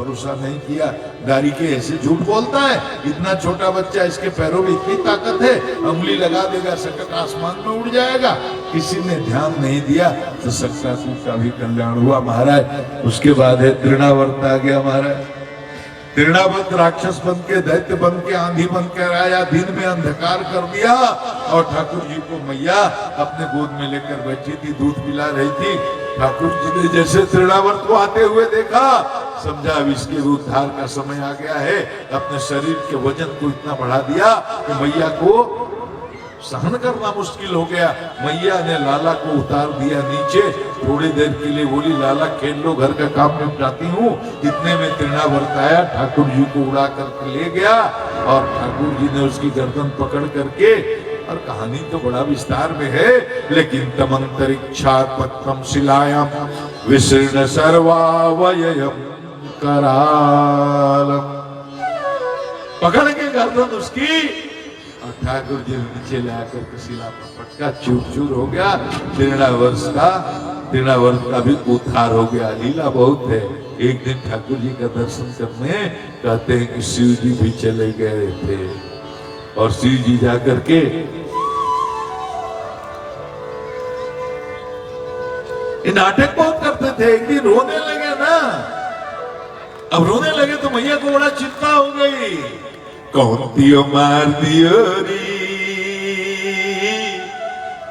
भरोसा नहीं किया। गाड़ी के ऐसे झूठ बोलता है, इतना छोटा बच्चा, इसके पैरों में इतनी ताकत है, उंगली लगा देगा सकट आसमान में उड़ जाएगा। किसी ने ध्यान नहीं दिया तो शक्तासुर का भी कल्याण हुआ महाराज। उसके बाद है तृणावर्त आ गया महाराज। तृणावर्त राक्षस बन के, दैत्य बन के, आंधी बन के आया, दिन में अंधकार कर दिया और ठाकुर जी को मैया अपने गोद में लेकर बैठी थी, दूध पिला रही थी। ठाकुर जी ने जैसे तृणावर्त को आते हुए देखा, समझा अब इसके उद्धार का समय आ गया है। अपने शरीर के वजन को इतना बढ़ा दिया कि मैया को सहन करना मुश्किल हो गया। मैया ने लाला को उतार दिया नीचे, थोड़ी देर के लिए बोली लाला खेल लो, घर का काम निपटाती हूँ। इतने में तृणावर्त आया, ठाकुर जी को उड़ा करके ले गया और ठाकुर जी ने उसकी गर्दन पकड़ करके, और कहानी तो बड़ा विस्तार में है, लेकिन तमंतरिक्षात् पत्रम शिलायाम विशीर्ण सर्वावयवम करालम, पकड़ के गर्दन उसकी और ठाकुर जी नीचे लाकर के शिला पर पटका, चूर चूर हो गया। तृणावर्त का भी उद्धार हो गया। लीला बहुत है। एक दिन ठाकुर जी का दर्शन करने कहते हैं कि शिव जी भी चले गए थे और शिव जी जाकर के ये नाटक बहुत करते थे। एक दिन रोने लगे ना, अब रोने लगे तो मैया को बड़ा चिंता हो गई। कौन दियो मार दियो री,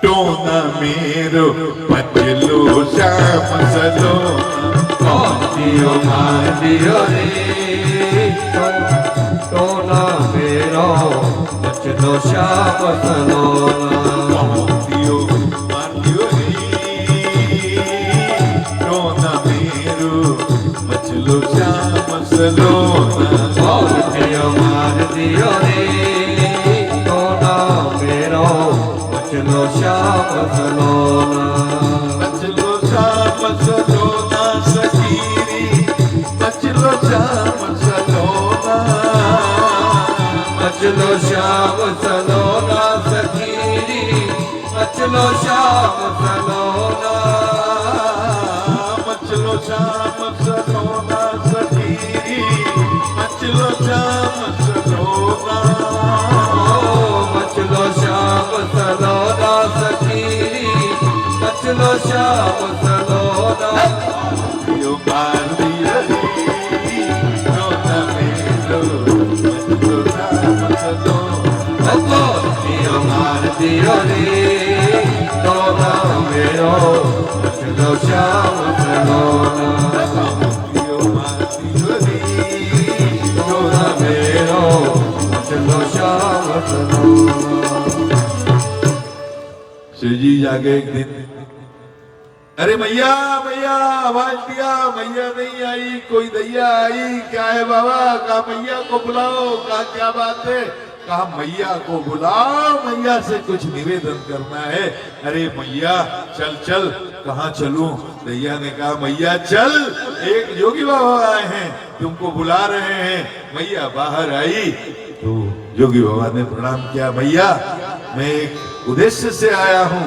टोना मेरो पचलो श्याम सलो। कौन दियो मार दियो रे, टोना मेरो पचलो श्याम सलो। कौन दियो मार दियो रे, टोना मेरो पचलो श्याम सलो। कौन दियो मार दियो रे, टोना मेरो पचलो श्याम सलोना। पचलो श्याम सलोना सखीरी, पचलो श्याम सलोना। पचलो श्याम सलोना सखीरी, पचलो श्याम सलोना। पचलो श्याम सलोना सखीरी, पचलो श्याम सलोना। पचलो श्याम सलोना सखीरी, पचलो श्याम सलोना। दियो मार दियो रे, टोना मेरो पचलो श्याम सलोना। दियो मार दियो रे, टोना मेरो पचलो श्याम सलोना। दियो मार दियो रे, टोना मेरो पचलो श्याम सलोना। शिव जी जागे एक दिन, अरे मैया मैया आवाज दिया, मैया नहीं आई, कोई दैया आई, क्या है बाबा? कहा मैया को बुलाओ। कहा क्या बात है? कहा मैया को बुलाओ, मैया से कुछ निवेदन करना है। अरे मैया चल चल। कहाँ चलूं? दैया ने कहा मैया चल, एक योगी बाबा आए हैं, तुमको बुला रहे हैं। मैया बाहर आई तो योगी बाबा ने प्रणाम किया। मैया मैं एक उद्देश्य से आया हूँ,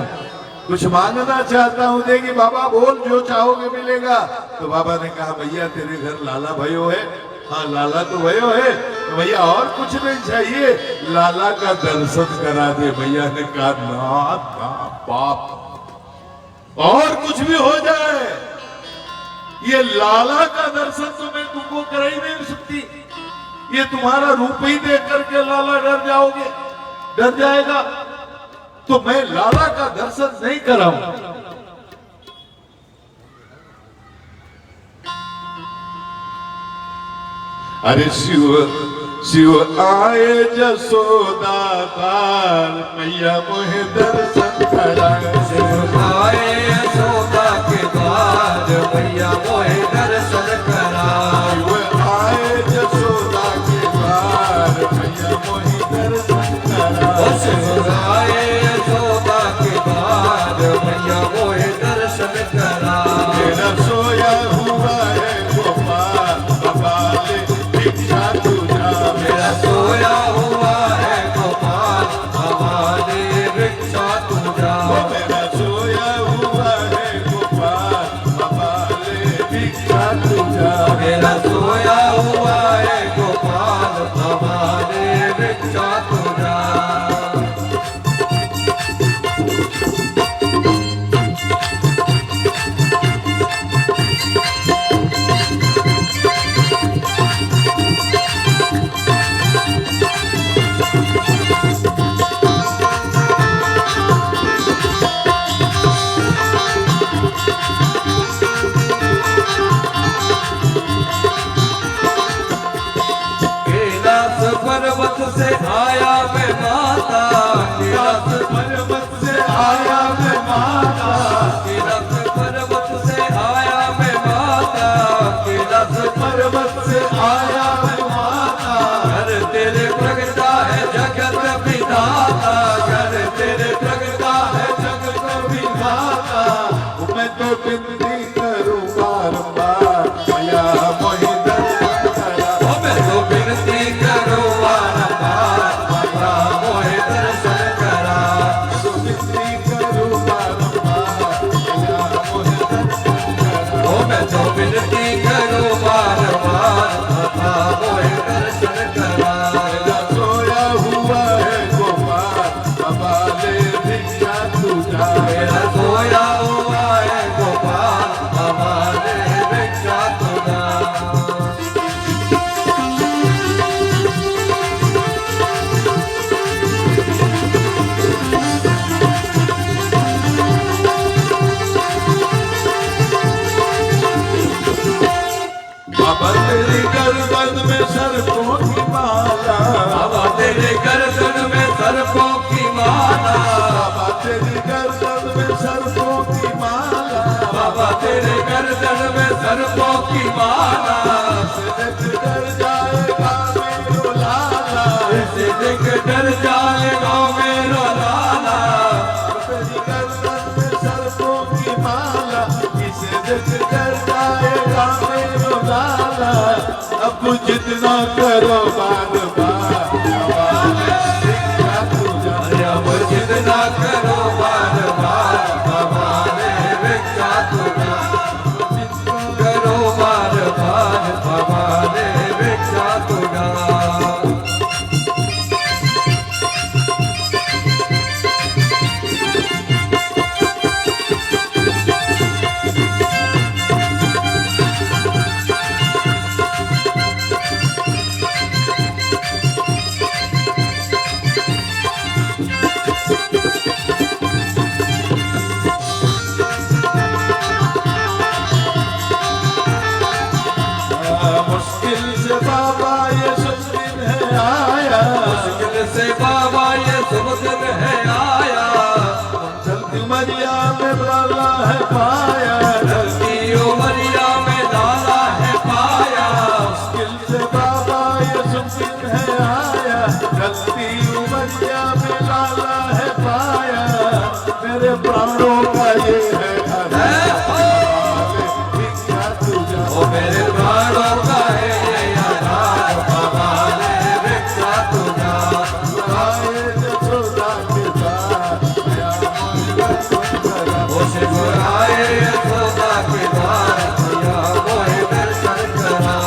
कुछ मांगना चाहता हूँ, देगी बाबा बोल, जो चाहोगे मिलेगा। तो बाबा ने कहा भैया तेरे घर लाला भयो है? हाँ लाला तो भयो है। तो भैया और कुछ नहीं चाहिए, लाला का दर्शन करा दे। भैया ने कहा ना ना बाप, और कुछ भी हो जाए, ये लाला का दर्शन तो मैं तुमको करा ही नहीं सकती। ये तुम्हारा रूप ही देख करके लाला डर जाओगे, डर जाएगा, तो मैं लाला का दर्शन नहीं कराऊं। अरे शिव शिव आए जसोदा बार, मैया मोहे दर्शन करा। शिव आए यशोदा के द्वार, मैया मोहे दर्शन करा। शिव आए जसोदा के द्वार, मैया मोहे दर्शन करा। शिव आए यशोदा के द्वार, मैया मोहे दर्शन करा। मेरा सोया हुआ है गोपाल, बाबा ले भिक्षा तुझा। मेरा सोया हुआ है गोपाल, हमारे भिक्षा तुझा। मेरा सोया हुआ है गोपाल, बाबा ले भिक्षा तुझा। तेरी गर्दन में सर्पों की माला, बाबा तेरे गर्दन में सर्पों की माला, बाबा तेरी गर्दन में सर्पों की माला, बाबा तेरे गर्दन में सर्पों की माला, इससे डर जाएगा मेरो लाला, इसे देख डर जाएगा मेरो लाला, तेरी गर्दन में सर्पों की माला, इसे देख डर जाएगा मेरो लाला। अब जितना करो बार बार अब जितना करो बार बार बाबा ने विख्यात होगा, करो बार बार बाबा ने विख्यात होगा। मुश्किल से बाबा ये शुभ दिन है आया, मुश्किल से बाबा ये शुभ दिन है आया, जल्दी मरिया में लाला है पाया, जल्दी उमरिया में लाला है पाया, मुश्किल से बाबा ये शुभ दिन है आया, जल्दी उमरिया में लाला है पाया, मेरे प्राणों का ये है ओ मेरे प्राणों का है ये आधार, बाबा ने विख्यात होगा। ओ शिवराय यशोदा के द्वार, भैया मोहे दर्शन करा।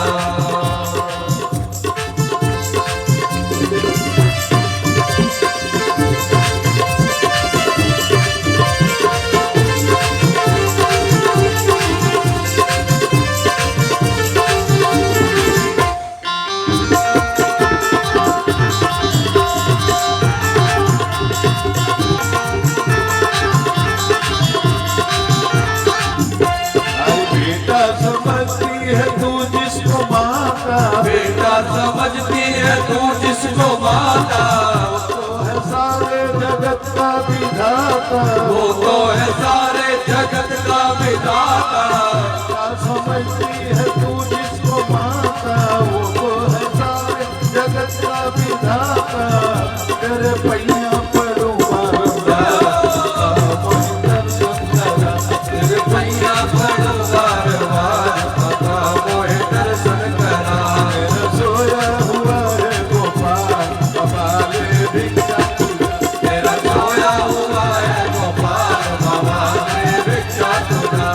बेटा समझती है तू जिसको माता, बेटा समझती है तू जिसको माता, तो है सारे जगत का विधाता, वो तो है सारे जगत का विधाता। बेटा समझती है तू जिसको माता, वो तो है सारे जगत का विधाता, तेरे पैया पड़ो तेरे पैया पड़ो बार बार, बाबा मोहे दर्शन करा। सोया हुआ है गोपाल, बाबा ले भिक्षा तुझा, तेरा सोया हुआ है गोपाल, बाबा ने भिक्षा तुझा।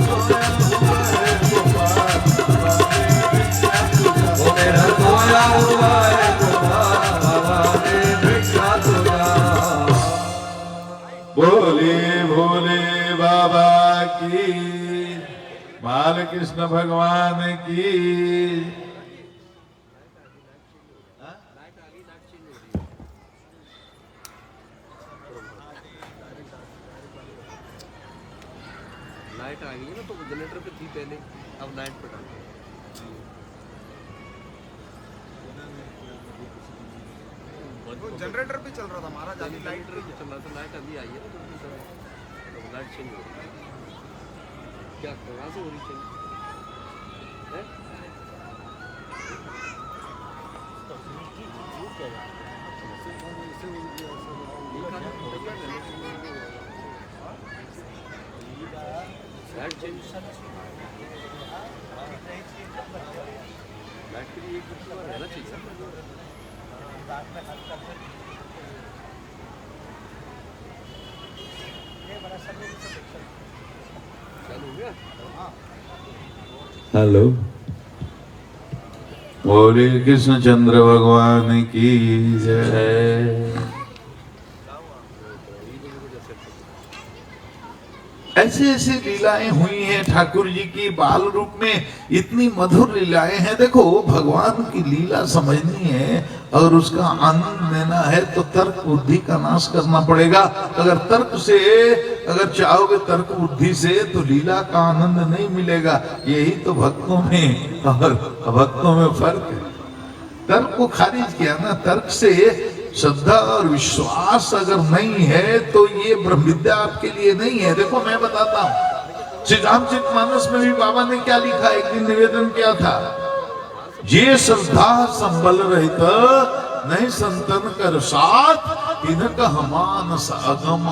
सोया हुआ है गोपाल, बाबा ले भिक्षा तुझा। वो मेरा सोया हुआ है गोपाल, बाबा ने भिक्षा तुझा। भोले भोले बाबा की, बाल कृष्ण भगवान की। लाइट आ गई है ना, तो जनरेटर पे थी पहले, अब लाइट पे डाल। जनरेटर भी चल रहा था महाराज, अभी लाइट जनरेटर चल रहा था, लाइट अभी आई है ना, तो लाइट चेंज हो गई। क्या कहाँ से हो रही चेंज है? लाइट चेंज, लाइट के लिए एक बार रहना चाहिए। चालू हो गया? हेलो, बोले कृष्णचंद्र भगवान की जय। ऐसी ऐसी लीलाएं हुई हैं ठाकुर जी की बाल रूप में, इतनी मधुर लीलाएं हैं। देखो भगवान की लीला समझनी है और उसका आनंद लेना है तो तर्क बुद्धि का नाश करना पड़ेगा। अगर तर्क से अगर चाहोगे तर्क बुद्धि से तो लीला का आनंद नहीं मिलेगा। यही तो भक्तों में और भक्तों में फर्क है। तर्क को खारिज किया ना, तर्क से श्रद्धा और विश्वास अगर नहीं है तो ये ब्रह्म विद्या आपके लिए नहीं है। देखो मैं बताता हूं, श्री रामचरितमानस में भी बाबा ने क्या लिखा, एक दिन निवेदन किया था, ये श्रद्धा संबल रहित नहीं संतन कर साथ इनका मानस अगम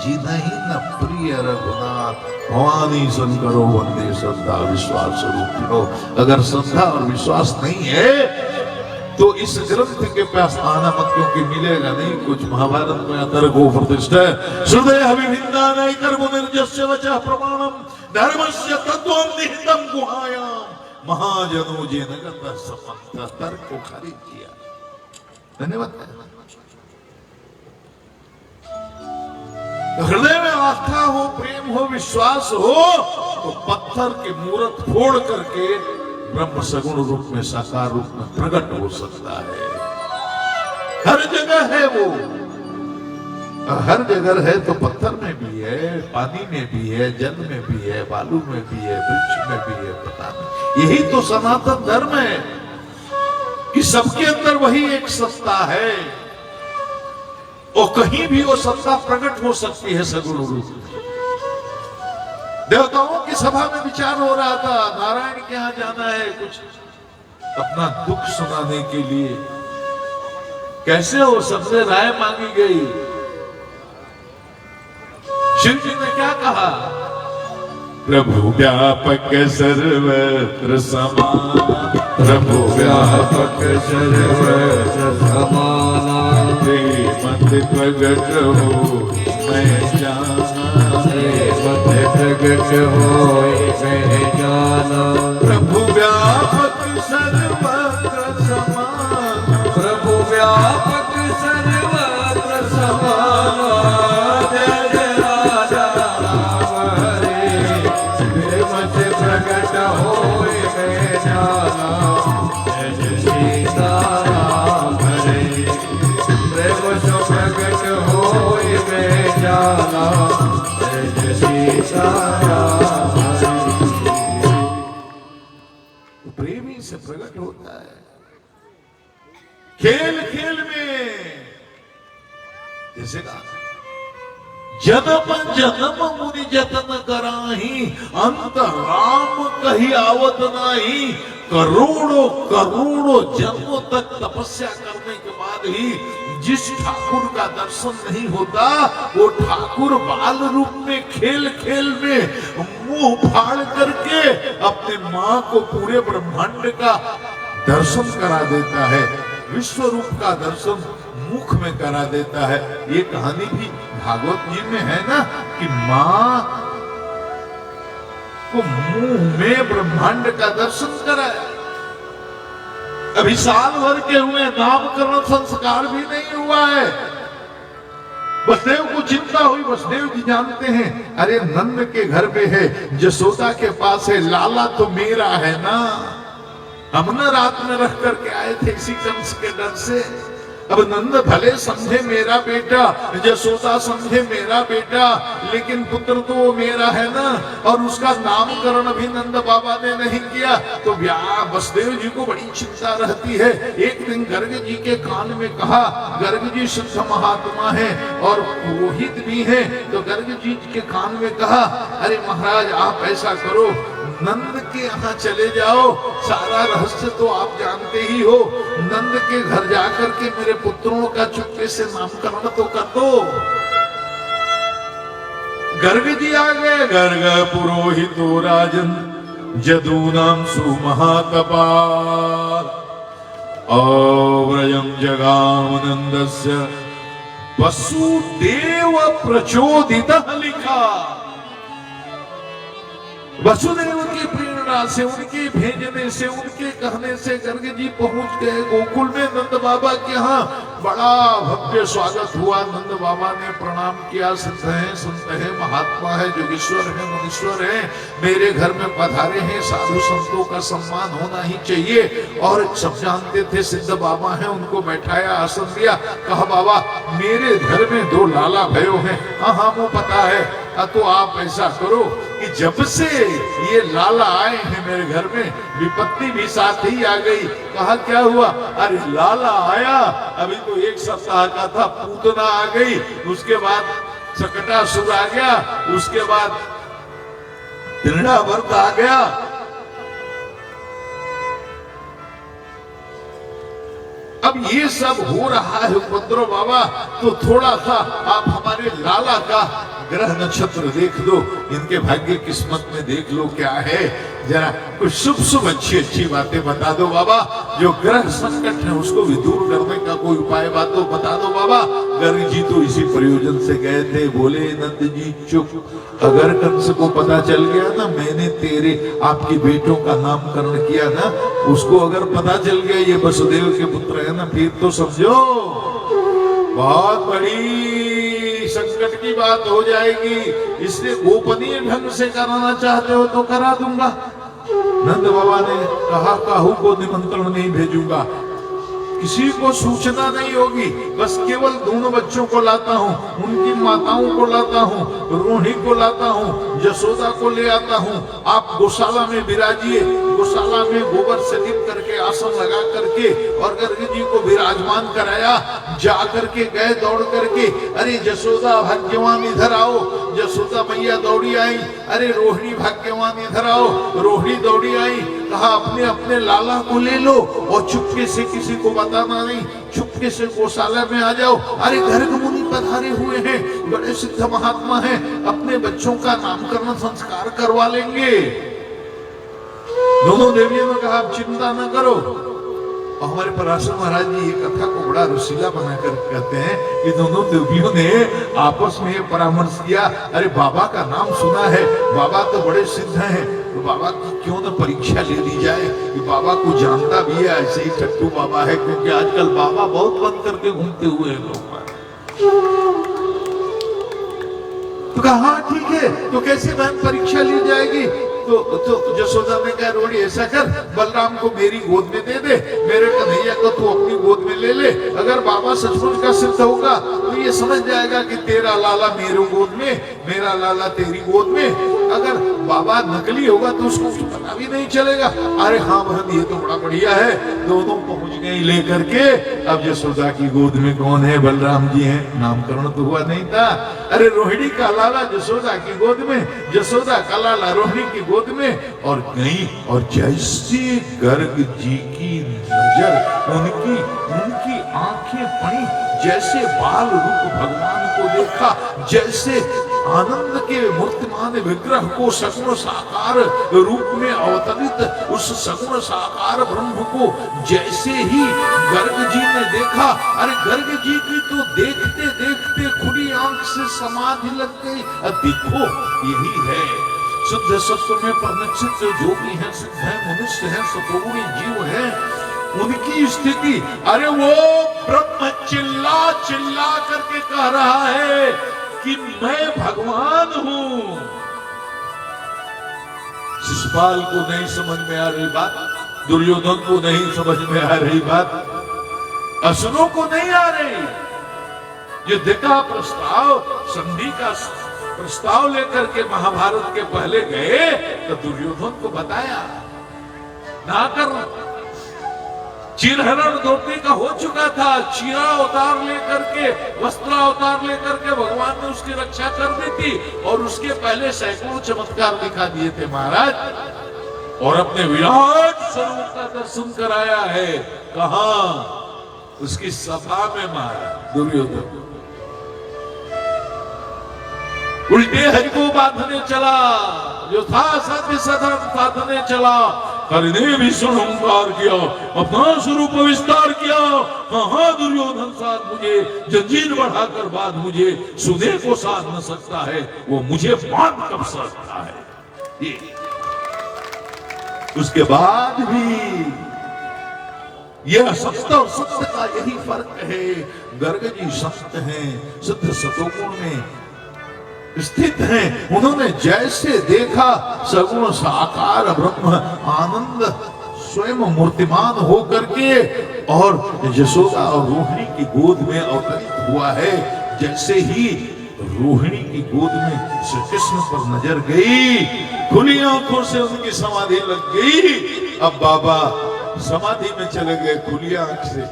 जिनहि न प्रिय रघुनाथ भवानी शंकरो वंदे श्रद्धा विश्वास रूपिणो। अगर श्रद्धा और विश्वास नहीं है तो इस ग्रंथ के पास आना मत, क्योंकि मिलेगा नहीं कुछ। महाभारत में तर्को प्रतिष्ठा हृदय विभिन्ना नहीं कर्म निर्जस्य वचः प्रमाणम धर्मस्य तत्वं निहितं गुहायाम महाजनो जेन गतः समन्त। तर्क को खारिज किया। धन्यवाद। हृदय में आस्था हो, प्रेम हो, विश्वास हो तो पत्थर के मूर्त फोड़ करके ब्रह्म सगुण रूप में साकार रूप में प्रकट हो सकता है। हर जगह है वो, हर जगह है तो पत्थर में भी है, पानी में भी है, जल में भी है, बालू में भी है, वृक्ष में भी है। पता नहीं, यही तो सनातन धर्म है कि सबके अंदर वही एक सत्ता है और कहीं भी वो सत्ता प्रकट हो सकती है सगुण रूप में। देवताओं की सभा में विचार हो रहा था, नारायण के यहां जाना है कुछ अपना दुख सुनाने के लिए। कैसे हो, सबसे राय मांगी गई। शिव जी ने क्या कहा, प्रभु व्यापक सर्वत्र समान, प्रभु व्यापक सर्वत्र समाना, मत प्रगट हो मैं जाना, मत प्रगट होय मैं जाना। प्रभु व्यापक सर्वत्र समान, प्रभु व्यापक सर्वत्र समाना, जय जय राजा राम हरे, मत प्रगट होय मैं जाना, जय जय सीताराम हरे, प्रेम सो प्रगट होय मैं जाना, जय जय सीताराम हरे। प्रेमी से प्रकट होता है। खेल खेल में जैसे कहा, जन्म जन्म मुनि जतन कराही, अंत राम कही आवत नाही। करोड़ों करोड़ों जन्मों तक तपस्या करने के बाद ही जिस ठाकुर का दर्शन नहीं होता वो ठाकुर बाल रूप में खेल खेल में मुंह फाड़ करके अपने मां को पूरे ब्रह्मांड का दर्शन करा देता है, विश्व रूप का दर्शन मुख में करा देता है। ये कहानी भी भागवत जी में है ना कि मां को मुंह में ब्रह्मांड का दर्शन कराया। अभी साल भर के हुए, नामकरण संस्कार भी नहीं हुआ है। वसुदेव को चिंता हुई, वसुदेव जी जानते हैं अरे नंद के घर पे है, जसोदा के पास है, लाला तो मेरा है ना। हम न रात में रख करके आए थे इसी कंस के डर से। अब नंद भले समझे मेरा बेटा, जसोदा समझे मेरा बेटा, लेकिन पुत्र तो वो मेरा है ना। और उसका नामकरण भी नंद बाबा ने नहीं किया तो वसुदेव जी को बड़ी चिंता रहती है। एक दिन गर्ग जी के कान में कहा, गर्ग जी शुद्ध महात्मा है और पुरोहित भी है, तो गर्ग जी के कान में कहा, अरे महाराज आप ऐसा करो, नंद के यहाँ चले जाओ, सारा रहस्य तो आप जानते ही हो। नंद के घर जाकर के मेरे पुत्रों का चुपके से नामकरण तो कर दो। गर्ग जी आ गए। गर्ग पुरोहितो राजन जदूनाम सुमहातपाल अव्रयम जगामनंदस्य वसुदेव प्रचोदितः लिखा। वसुदेव की प्रेरणा से, उनके भेजने से, उनके कहने से गर्ग जी पहुंच गए गोकुल में नंद बाबा के यहाँ। बड़ा भव्य स्वागत हुआ। नंद बाबा ने प्रणाम किया। सिद्ध है, संत है, महात्मा है, जोगेश्वर है, मुनीश्वर है, मेरे घर में पधारे हैं, साधु संतों का सम्मान होना ही चाहिए। और सब जानते थे सिद्ध बाबा हैं, उनको बैठाया, आसन दिया, कहा बाबा मेरे घर में 2 लाला भयो हैं। हाँ वो पता है। तो आप ऐसा करो कि जब से ये लाला आए हैं मेरे घर में विपत्ति भी साथ ही आ गई। कहा क्या हुआ? अरे लाला आया, अभी तो 1 सप्ताह का था, पूतना आ गई, उसके बाद सकटासुर आ गया, उसके बाद तृणावर्त आ गया। अब ये सब हो रहा है उपद्रव बाबा, तो थोड़ा सा आप हमारे लाला का ग्रह नक्षत्र देख लो, इनके भाग्य किस्मत में देख लो क्या है, जरा कुछ शुभ शुभ अच्छी अच्छी बातें बता दो बाबा। जो ग्रह संकट है उसको भी दूर करने का कोई उपाय बातों बता दो बाबा। गर्ग जी तो इसी प्रयोजन से गए थे, बोले नंद जी चुप, अगर कंस को पता चल गया ना मैंने तेरे आपके बेटों का नामकरण किया ना, उसको अगर पता चल गया ये वसुदेव के पुत्र है ना, फिर तो समझो बहुत बड़ी संकट की बात हो जाएगी। इसलिए गोपनीय ढंग से कराना चाहते हो तो करा दूंगा। नंद बाबा ने कहा काहू को निमंत्रण नहीं भेजूंगा, किसी को सूचना नहीं होगी, बस केवल दोनों बच्चों को लाता हूँ, उनकी माताओं को लाता हूँ, रोहिणी को लाता हूँ, जसोदा को ले आता हूँ। आप गौशाला में विराजिए, गौशाला में गोबर से लिप करके आसन लगा करके और गर्ग जी को विराजमान कराया। जा करके गए दौड़ करके, अरे जसोदा भाग्यवान इधर आओ। जसोदा मैया दौड़ी आई, अरे रोहिणी भाग्यवान इधर आओ। रोहिणी दौड़ी आई, कहा अपने अपने लाला को ले लो और चुपके से किसी को बताना नहीं, चुपके से गौशाला में आ जाओ। अरे गर्ग मुनि पधारे हुए हैं, बड़े सिद्ध महात्मा हैं, अपने बच्चों का नामकरण संस्कार करवा लेंगे। दोनों देवियों ने कहा आप चिंता न करो। और हमारे पराशर महाराज जी ये कथा को बड़ा रसीला बनाकर कहते हैं कि दोनों देवियों ने आपस में परामर्श किया, अरे बाबा का नाम सुना है, बाबा तो बड़े सिद्ध हैं, तो बाबा की क्यों न परीक्षा ले ली जाए कि बाबा को जानता भी है, ऐसे ही ठट्टू बाबा है, क्योंकि आजकल बाबा बहुत बंद करके घूमते हुए हैं लोग। तो कहा हाँ ठीक है, तो कैसे बहन परीक्षा ली जाएगी? तो जसोदा ने कहा रोड़ी ऐसा कर, बलराम को मेरी गोद में दे दे, मेरे कन्हैया को तू अपनी गोद में ले ले। अगर बाबा सचमुच का सिद्ध होगा तो ये समझ जाएगा कि तेरा लाला मेरे गोद में, मेरा लाला तेरी गोद में। अगर बाबा नकली होगा तो उसको पता भी नहीं चलेगा। अरे हाँ बहन ये तो बड़ा बढ़िया है। दोनों पहुंच गए लेकर के। अब जसोदा की गोद में कौन है? बलराम जी हैं। नामकरण तो हुआ नहीं था। अरे रोहिणी का लाला जसोदा की गोद में, जसोदा का लाला रोहिणी की गोद में, और गई और जैसे गर्ग जी की नजर उनकी आंखें पड़ी, जैसे बाल रूप भगवान को देखा, जैसे आनंद के मूर्तिमान विग्रह को सगुण साकार रूप में अवतरित उस सगुण साकार ब्रह्म को जैसे ही गर्ग जी ने देखा, अरे गर्ग जी की तो देखते देखते खुली आंख से समाधि लग गई। देखो यही है शुद्ध सत्व में परिलक्षित जो भी है, सिद्ध है, मनुष्य है, सतोगुणी जीव है, उनकी स्थिति। अरे वो ब्रह्म चिल्ला चिल्ला करके कह रहा है कि मैं भगवान हूं। शिशुपाल को नहीं समझ में आ रही बात, दुर्योधन को नहीं समझ में आ रही बात, असुरों को नहीं आ रही। युद्ध का प्रस्ताव, संधि का प्रस्ताव लेकर के महाभारत के पहले गए तो दुर्योधन को बताया ना कर। चिरहरण धोती का हो चुका था, चीरा अवतार लेकर के, वस्त्र अवतार लेकर के भगवान ने उसकी रक्षा कर दी थी, और उसके पहले सैकड़ों चमत्कार दिखा दिए थे महाराज, और अपने विराट स्वरूप का दर्शन कराया है। कहां? उसकी सभा में महाराज दुर्योधन उल्टे हरि को बांधने चला, जो था सत्य सधन साधने चला, हरि ने भीषण ओंकार किया, अपना स्वरूप विस्तार किया। कहां दुर्योधन साथ मुझे जंजीर बढ़ाकर बांध, मुझे सुने को साध न सकता है, वो मुझे बांध कब सकता है। ये उसके बाद भी ये असत्य और सत्य का यही फर्क है। गर्ग जी संत हैं, सिद्ध सतोगुण में स्थित हैं। उन्होंने जैसे देखा सगुण साकार ब्रह्म आनंद स्वयं मूर्तिमान होकर के और यशोदा और रोहिणी की गोद में अवतरित हुआ है। जैसे ही रोहिणी की गोद में श्री कृष्ण पर नजर गई, खुली आंखों से उनकी समाधि लग गई। अब बाबा समाधि में चले गए खुली आंख से।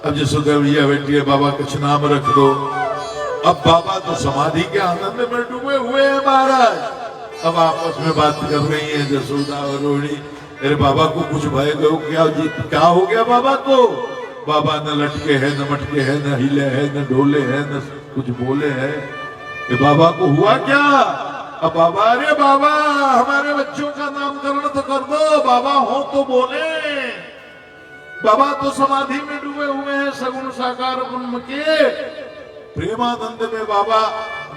अब यशोदा भैया बैठी है, बाबा कुछ नाम रख दो। अब बाबा तो समाधि के आनंद में डूबे हुए हैं महाराज। अब आपस में बात कर रही है यशोदा और रोहिणी। अरे बाबा को कुछ भय गयो क्या हो गया बाबा को? बाबा न लटके है, न मटके है, न हिले है, न डोले है, न कुछ बोले है। ये बाबा को हुआ क्या? अब बाबा, अरे बाबा हमारे बच्चों का नामकरण तो कर दो, बाबा हो तो बोले। बाबा तो समाधि में डूबे हुए हैं सगुण साकार ब्रह्म के प्रेमानंद में। बाबा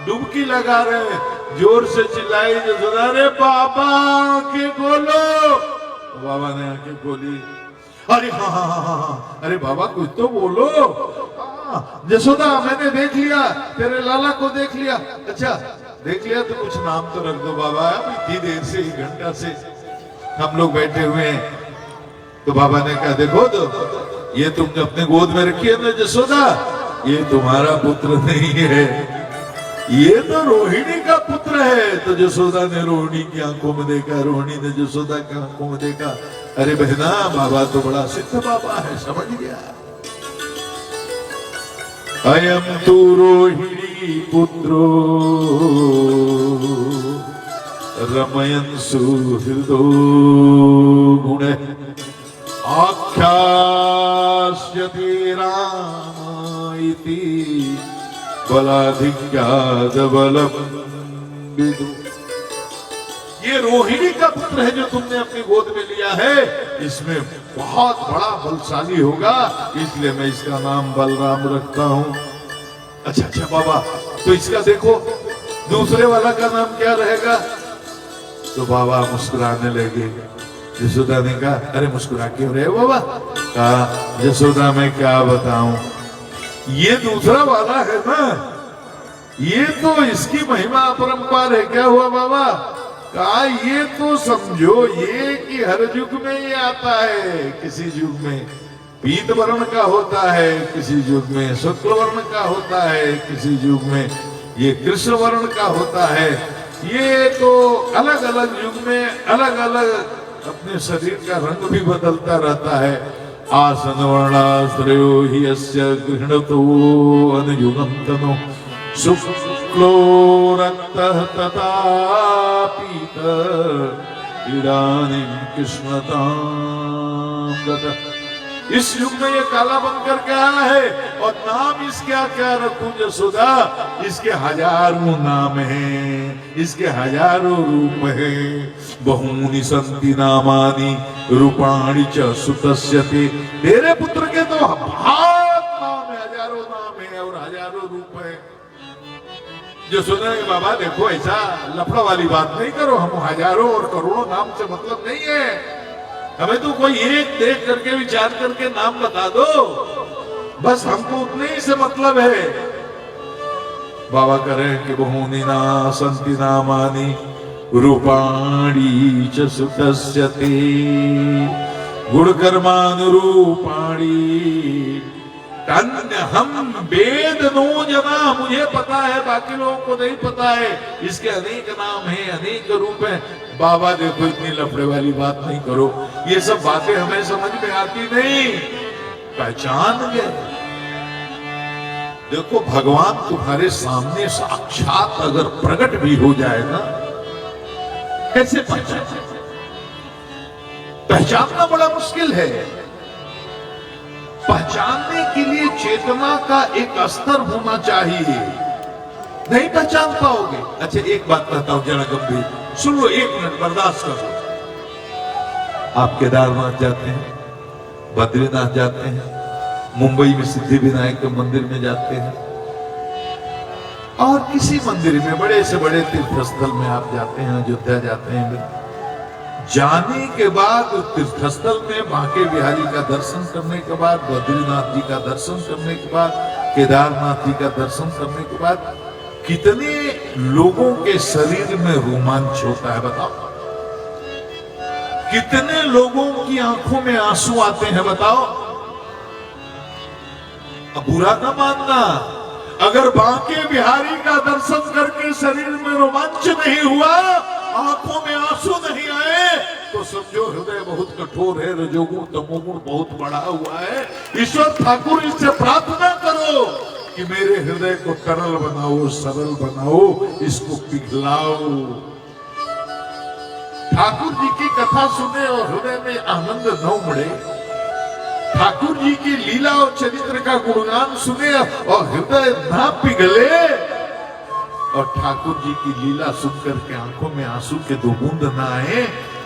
डुबकी लगा रहे, जोर से चिल्लाई यशोदा, अरे बाबा आंखें खोलो। तो बाबा ने आंखें खोली। अरे हाँ हाँ हाँ हाँ, अरे बाबा कुछ तो बोलो। यशोदा मैंने देख लिया, तेरे लाला को देख लिया। अच्छा देख लिया तो कुछ नाम तो रख दो बाबा। इतनी देर से, 1 घंटा से हम लोग बैठे हुए हैं। तो बाबा ने कहा देखो तो ये तुमने अपने गोद में रखी है ना यशोदा, ये तुम्हारा पुत्र नहीं है, ये तो रोहिणी का पुत्र है। तो यशोदा ने रोहिणी की आंखों में देखा, रोहिणी ने यशोदा की आंखों में देखा। अरे बहना बाबा तो बड़ा सिद्ध बाबा है, समझ गया। अयम तु रोहिणी पुत्रो रमयन् सुहृदो गुण आख्यास्यते राम इति बलाधिक्याद बलम विदु। ये रोहिणी का पुत्र है जो तुमने अपनी गोद में लिया है, इसमें बहुत बड़ा बलशाली होगा, इसलिए मैं इसका नाम बलराम रखता हूं। अच्छा अच्छा बाबा, तो इसका देखो दूसरे वाला का नाम क्या रहेगा? तो बाबा मुस्कुराने लगे। यशोदा ने कहा अरे मुस्कुरा क्यों रहे बाबा? कहा यशोदा मैं क्या बताऊं, ये दूसरा वाला है ना, ये तो इसकी महिमा अपरंपार है। क्या हुआ बाबा? कहा ये तो समझो ये कि हर युग में ये आता है। किसी युग में पीत वर्ण का होता है, किसी युग में शुक्ल वर्ण का होता है, किसी युग में ये कृष्ण वर्ण का होता है। ये तो अलग अलग युग में अलग अलग अपने शरीर का रंग भी बदलता रहता है। आसन वर्णाश्रयो हि यस्य गृह्णतो अनुयुगं तनो शुक्लो रक्तः तथा पीत इदानीं कृष्णतां गतः। इस युग में ये काला बन करके आया है और नाम इसका क्या रखूं यशोदा? इसके हजारों नाम हैं, इसके हजारों रूप हैं। बहूनि संति नामानि रूपाणि च सुतस्य ते। तेरे पुत्र के तो बहुत नाम है, हजारों नाम है और हजारों रूप है। जो सुना है बाबा देखो ऐसा लफड़ा वाली बात नहीं करो, हम हजारों और करोड़ों नाम से मतलब नहीं है। हमें तो कोई एक देख करके विचार करके नाम बता दो, बस हमको उतने ही से मतलब है। बाबा करें कि बहूनि ना संति नामानि रूपाणि च सुतस्य ते गुणकर्मानुरूपाणि हम वेद नो जना। मुझे पता है, बाकी लोगों को नहीं पता है। इसके अनेक नाम हैं, अनेक रूप हैं। बाबा देखो इतनी लफड़े वाली बात नहीं करो, ये सब बातें हमें समझ में आती नहीं। पहचान गए, देखो भगवान तुम्हारे सामने साक्षात अगर प्रकट भी हो जाए ना, कैसे पहचानना बड़ा मुश्किल है। पहचानने के लिए चेतना का एक स्तर होना चाहिए, नहीं पहचान पाओगे। अच्छा एक बात कहता हूं जरा गंभीर सुन लो, 1 मिनट बर्दाश्त करो। आप केदारनाथ जाते हैं, बद्रीनाथ जाते हैं, मुंबई में सिद्धि विनायक के मंदिर में जाते हैं, और किसी मंदिर में बड़े से बड़े तीर्थ स्थल में आप जाते हैं, अयोध्या जाते हैं, जाने के बाद तीर्थस्थल में बांके बिहारी का दर्शन करने के बाद, बद्रीनाथ जी का दर्शन करने के बाद, केदारनाथ जी का दर्शन करने के बाद कितने लोगों के शरीर में रोमांच होता है बताओ। कितने लोगों की आंखों में आंसू आते हैं बताओ। अब बुरा ना मानना, अगर बांके बिहारी का दर्शन करके शरीर में रोमांच नहीं हुआ, आंखों में आंसू नहीं आए, तो समझो हृदय बहुत कठोर है, रजोगुण तमोगुण बहुत बढ़ा हुआ है। ईश्वर ठाकुर इससे प्रार्थना करो कि मेरे हृदय को तरल बनाओ, सरल बनाओ, इसको पिघलाओ। ठाकुर जी की कथा सुने और हृदय में आनंद न उमड़े, ठाकुर जी की लीला और चरित्र का गुणगान सुने और हृदय ना पिघले, और ठाकुर जी की लीला सुनकर के आंखों में आंसू के दो बूंद ना आए,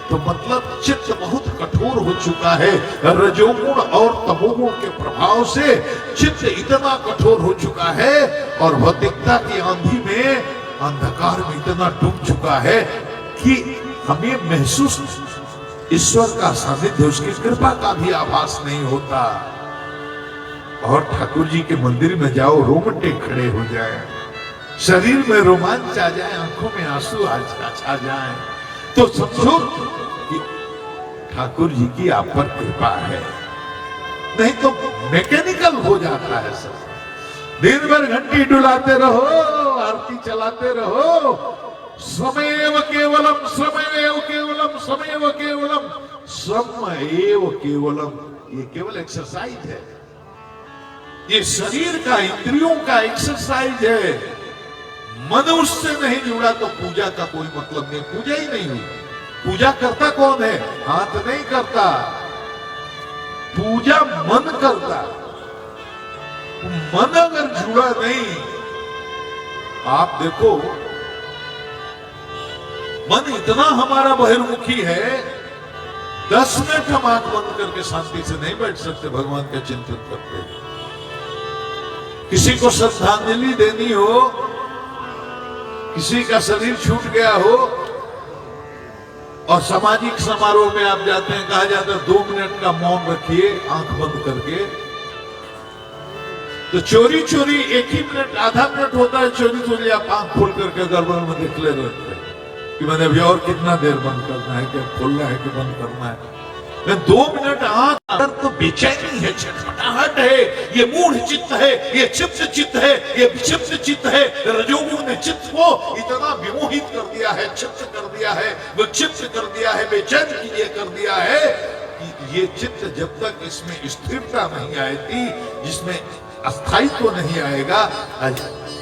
तो मतलब चित्त बहुत कठोर हो चुका है। रजोगुण और तमोगुण के प्रभाव से चित्त इतना कठोर हो चुका है और भौतिकता की आंधी में, अंधकार में इतना डूब चुका है कि हमें महसूस ईश्वर का सानिध्य, उसकी कृपा का भी आभास नहीं होता। और ठाकुर जी के मंदिर में जाओ, रोंगटे खड़े हो जाए, शरीर में रोमांच आ जाए, आंखों में आंसू आ जाए, तो समझो कि ठाकुर जी की आप पर कृपा है। नहीं तो मैकेनिकल हो जाता है सब। दिन भर घंटी डुलाते रहो, आरती चलाते रहो, श्रमेव केवलम, श्रमेव केवलम, श्रमेव केवलम, श्रमेव केवलम, ये केवल एक्सरसाइज है। ये शरीर का, इंद्रियों का एक्सरसाइज है। मन उससे नहीं जुड़ा तो पूजा का कोई मतलब नहीं, पूजा ही नहीं हुई। पूजा करता कौन है? हाथ नहीं करता, पूजा मन करता। मन अगर जुड़ा नहीं, आप देखो मन इतना हमारा बहिर्मुखी है, 10 मिनट हम आंख बंद करके शांति से नहीं बैठ सकते भगवान का चिंतन करते। किसी को श्रद्धांजलि देनी हो, किसी का शरीर छूट गया हो और सामाजिक समारोह में आप जाते हैं, कहा जाता है 2 मिनट का मौन रखिए आंख बंद करके, तो चोरी चोरी 1 ही मिनट, आधा मिनट होता है, चोरी चोरी आप आंख खोल करके गड़बड़ में देख ले रहते हैं कि मैंने अभी और कितना देर बंद करना है, क्या खोलना है कि बंद करना है। 2 मिनट आंख अंदर तो बेचैनी है, छटपटाहट है, ये मूढ़ चित्त है, ये क्षिप्त चित्त है, ये विक्षिप्त चित्त है। रजोगुण ने चित्त को इतना विमोहित कर दिया है, क्षिप्त कर दिया है, विक्षिप्त कर दिया है, बेचैन ये कर दिया है कि ये चित्त जब तक इसमें स्थिरता नहीं आएगी, जिसमें अस्थायित्व नहीं आएगा,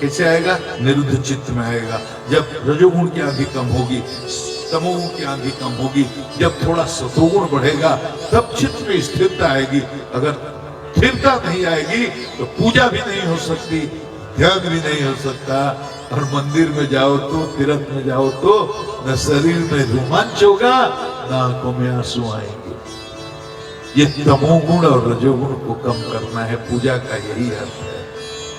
कैसे आएगा? निरुद्ध चित्त में आएगा। जब रजोगुण की आंधी कम होगी, तमोगुण की आंधी कम होगी, जब थोड़ा सतोगुण बढ़ेगा, तब चित्त में स्थिरता आएगी। अगर स्थिरता नहीं आएगी तो पूजा भी नहीं हो सकती, ध्यान भी नहीं हो सकता। और मंदिर में जाओ तो, तीर्थ में जाओ तो न शरीर में रोमांच होगा, न आंखों में आंसू आएंगे। ये तमोगुण और रजोगुण को कम करना है, पूजा का यही अर्थ है।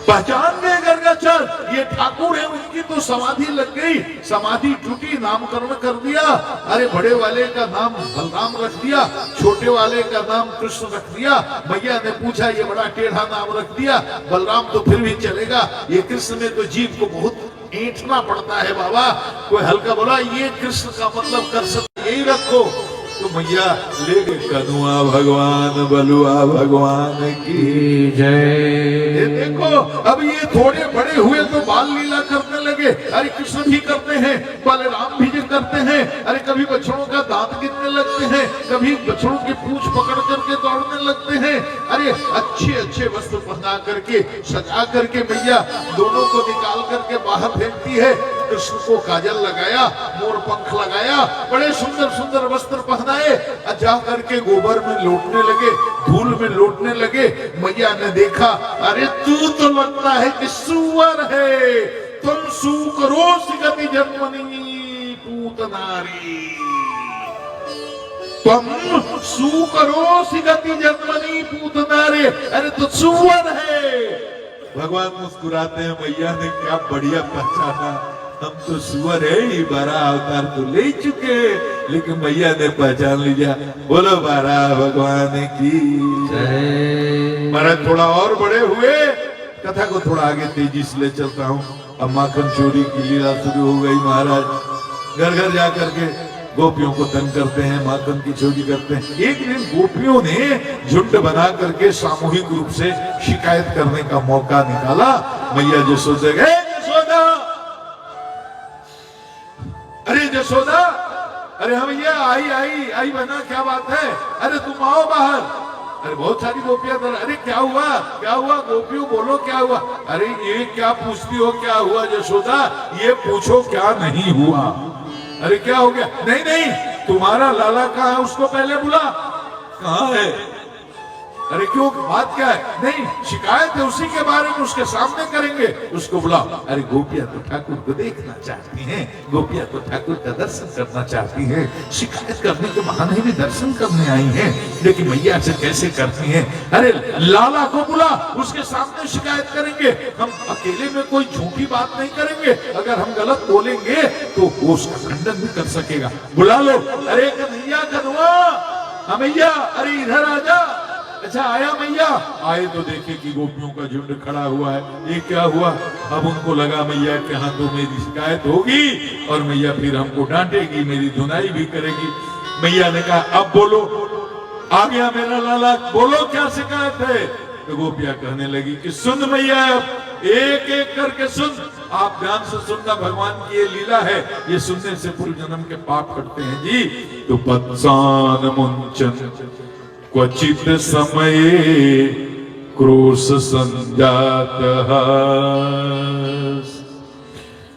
पहचान गए गर्गाचार्य, ये ठाकुर है, उनकी तो समाधि लग गई, समाधि टूटी, नामकरण कर दिया। अरे बड़े वाले का नाम बलराम रख दिया, छोटे वाले का नाम कृष्ण रख दिया। मैया ने पूछा ये बड़ा टेढ़ा नाम रख दिया, बलराम तो फिर भी चलेगा, ये कृष्ण में तो जीव को बहुत ऐंठना पड़ता है बाबा। कोई हल्का बोला ये कृष्ण का मतलब कर सकते, यही रखो, तो मैया ले गए कनुआ भगवान, बलुआ भगवान की जय। ये देखो अब ये थोड़े बड़े हुए तो बाल लीला करने लगे। अरे कृष्ण भी करते हैं, बलराम भी करते हैं। अरे कभी बछड़ों का दांत गिनने लगते हैं, कभी बछड़ों की पूंछ पकड़ करके दौड़ने लगते हैं। अरे अच्छे अच्छे वस्त्र पहना करके, सजा करके मैया दोनों को निकाल करके बाहर फेंकती है। कृष्ण को काजल लगाया, मोर पंख लगाया, बड़े सुंदर सुंदर वस्त्र पहनाए, जा करके गोबर में लौटने लगे, धूल में लौटने लगे। मैया ने देखा, अरे तू तो लगता है कि सुअर है, तुम सुकरोसि गति जन्मनि पूत नारी, तुम सुकरोसि गति जन्मनि पूत नारी, अरे तो सुअर है। भगवान मुस्कुराते हैं, मैया ने क्या बढ़िया पहचाना, हम तो सुअर है ही, बारह अवतार तो ले चुके, लेकिन मैया ने पहचान लिया। बोलो बारह भगवान की जय। महाराज थोड़ा और बड़े हुए, कथा को थोड़ा आगे तेजी से ले चलता हूँ। अब माखन चोरी की लीला शुरू हो गई। महाराज घर घर जा करके गोपियों को तंग करते हैं, माखन की चोरी करते हैं। एक दिन गोपियों ने झुंड बना करके सामूहिक रूप से शिकायत करने का मौका निकाला। मैया जसोदा गए, जसोदा, अरे जसोदा, अरे हम ये आई आई आई बना, क्या बात है? अरे तुम आओ बाहर। अरे बहुत सारी गोपियां, अरे क्या हुआ, क्या हुआ? गोपियों बोलो क्या हुआ? अरे ये क्या पूछती हो, क्या हुआ जसोदा? ये पूछो क्या नहीं हुआ। अरे क्या हो गया? नहीं नहीं, तुम्हारा लाला कहाँ है, उसको पहले बुला। कहाँ है? अरे क्यों, बात क्या है? नहीं, शिकायत है उसी के बारे में, उसके सामने करेंगे, उसको बुलाओ। अरे गोपियां तो ठाकुर को देखना चाहती हैं, गोपियां तो ठाकुर का दर्शन करना चाहती हैं, शिकायत करने के बहाने भी दर्शन करने आई हैं, लेकिन मैया से कैसे करती हैं? अरे लाला को बुला, उसके सामने शिकायत करेंगे। हम अकेले में कोई झूठी बात नहीं करेंगे, अगर हम गलत बोलेंगे तो वो उसका खंडन भी कर सकेगा। बुला लो। अरे कन्हैया, कन्हवा, हाँ मैया, अरे इधर आ जा। अच्छा आया मैया? आए तो देखे कि गोपियों का झुंड खड़ा हुआ है। ये क्या हुआ? अब उनको लगा मैया के यहाँ तो मेरी शिकायत होगी और मैया फिर हमको डांटेगी, मेरी धुनाई भी करेगी। मैया ने कहा अब बोलो, आ गया मेरा लाला, बोलो क्या शिकायत है? तो गोपियां कहने लगी कि सुन मैया, अब एक एक करके सुन, आप ध्यान से सुनना, भगवान की ये लीला है, ये सुनने से पूर्व जन्म के पाप कटते हैं जी। तो पत्सान मुंचन क्वचित समये क्रोश संजातः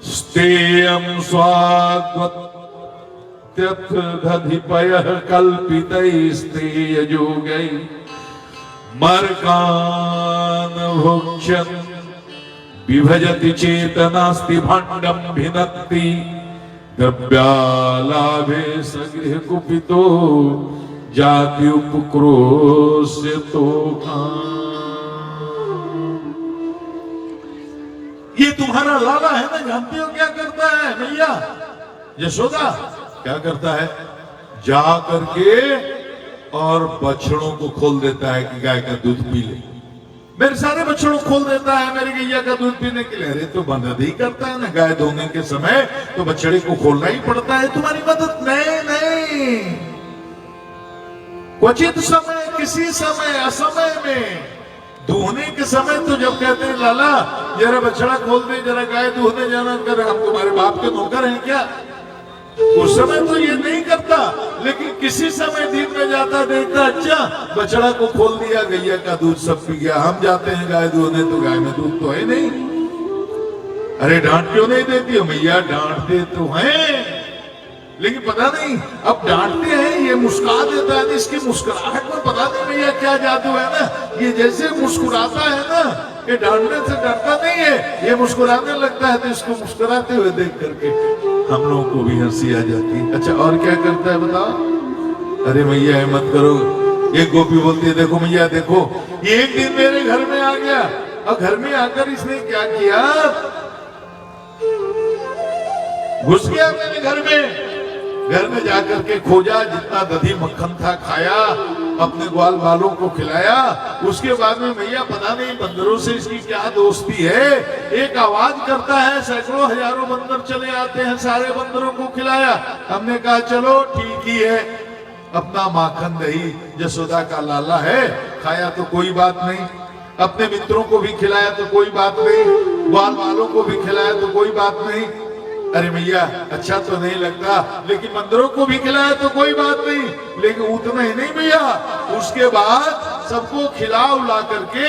स्तेयं स्वाद्वत्यधिपयः कल्पितैस्तेययोगैः मर्कान् भुक्ष्यन् विभजति चेतनास्ति भाण्डं भिनत्ति द्रव्यालाभे सगृह कुपितो जाति उपक्रोश्यतो। ये तुम्हारा लाला है ना, जानते हो क्या करता है भैया? यशोदा क्या करता है? जा करके और बछड़ों को खोल देता है कि गाय का दूध पी ले। मेरे सारे बछड़ों को खोल देता है मेरी गैया का दूध पीने के लिए। अरे तो मदद ही करता है ना, गाय धोने के समय तो बछड़े को खोलना ही पड़ता है, तुम्हारी मदद नहीं। नहीं, क्वचित समय, किसी समय, असमय में, दूहने के समय तो जब कहते हैं लाला जरा बछड़ा खोल दे, जरा गाय दूहने जाना कर, हम तुम्हारे बाप के नौकर हैं क्या? उस समय तो ये नहीं करता, लेकिन किसी समय दिन में जाता, देखता अच्छा बछड़ा को खोल दिया, गैया का दूध सब पी गया। हम जाते हैं गाय दूहने तो गाय में दूध तो है नहीं। अरे डांट क्यों नहीं देती हो? मैया डांटते तो हैं, लेकिन पता नहीं अब डांटते हैं, ये मुस्कुरा देता है, इसकी मुस्कुराहट में पता नहीं भैया क्या जादू है ना। ये जैसे मुस्कुराता है ना, ये डांटने से डरता नहीं है, ये मुस्कुराने लगता है, तो इसको मुस्कुराते हुए देख करके हम लोगों को भी हंसी आ जाती है। अच्छा और क्या करता है बताओ? अरे मैया मत करो। एक गोपी बोलती है देखो मैया देखो, ये एक दिन मेरे घर में आ गया, और घर में आकर इसने क्या किया, घुस गया मेरे घर में जाकर के खोजा, जितना दही मक्खन था खाया, अपने ग्वाल बालों को खिलाया। उसके बाद में भैया पता नहीं बंदरों से इसकी क्या दोस्ती है, एक आवाज करता है, सैकड़ों हजारों बंदर चले आते हैं, सारे बंदरों को खिलाया। हमने कहा चलो ठीक ही है, अपना माखन दही यशोदा का लाला है, खाया तो कोई बात नहीं, अपने मित्रों को भी खिलाया तो कोई बात नहीं, ग्वाल बालों को भी खिलाया तो कोई बात नहीं। अरे भैया अच्छा तो नहीं लगता, लेकिन बंदरों को भी खिलाया तो कोई बात नहीं, लेकिन उतना ही नहीं भैया, उसके बाद सबको खिला उला करके,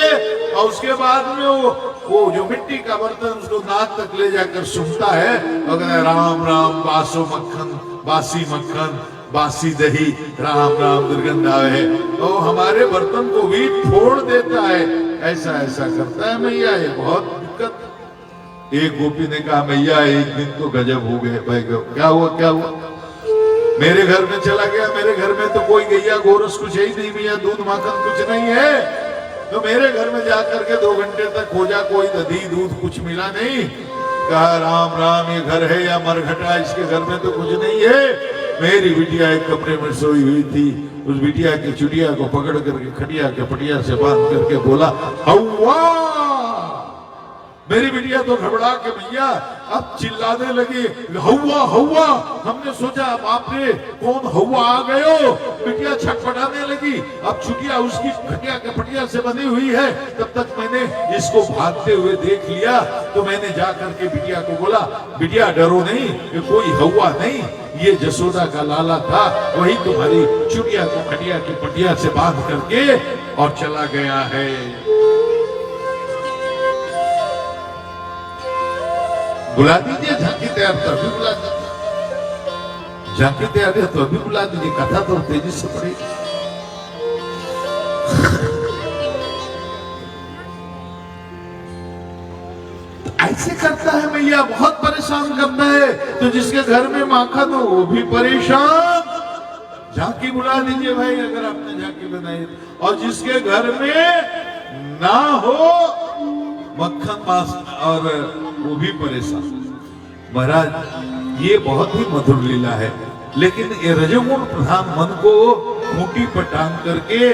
और उसके बाद में वो जो मिट्टी का बर्तन उसको नाक तक ले जाकर सुनता है, अगर राम राम बासो मक्खन, बासी मक्खन, बासी दही, राम राम दुर्गंध आवे, तो हमारे बर्तन को भी फोड़ देता है। ऐसा ऐसा करता है भैया, ये बहुत दिक्कत। एक गोपी ने कहा मैया एक दिन तो गजब हो गए भाई। क्या हुआ क्या हुआ? मेरे घर में चला गया, मेरे घर में तो कोई गैया गोरस कुछ ही नहीं भैया, दूध माखन कुछ नहीं है। तो मेरे घर में जाकर के 2 घंटे तक खोजा, कोई दही दूध कुछ मिला नहीं। कहा राम राम ये घर है या मरघटा, इसके घर में तो कुछ नहीं है। मेरी बिटिया एक कमरे में सोई हुई थी, उस बिटिया की चुटिया को पकड़ करके खटिया के पटिया से बांध करके बोला हौवा। मेरी बिटिया तो घबरा के भैया अब चिल्लाने लगी हौवा हौवा। हमने सोचा बाप रे कौन हौवा आ गए हो। बिटिया छटपटाने लगी। अब चुटिया उसकी खटिया के पटिया से बनी हुई है। तब तक मैंने इसको भागते हुए देख लिया, तो मैंने जा करके बिटिया को बोला बिटिया डरो नहीं, ये कोई हौवा नहीं, ये जसोदा का लाला था, वही तुम्हारी चुटिया को खटिया की पटिया से बांध करके और चला गया है। बुला दीजिए झांकी तैयार, तो अभी बुला दीजिए। झांकी तैयार है तो अभी बुला दीजिए, कथा तो तेजी से पड़ी। ऐसे करता है भैया, बहुत परेशान करता है। तो जिसके घर में माखन हो वो भी परेशान। झांकी बुला दीजिए भाई अगर आपने झांकी बनाई। और जिसके घर में ना हो मक्खन मांस और वो भी परेशान। महाराज ये बहुत ही मधुर लीला है, लेकिन ये रजोगुण प्रधान मन को खूंटी पर टांग करके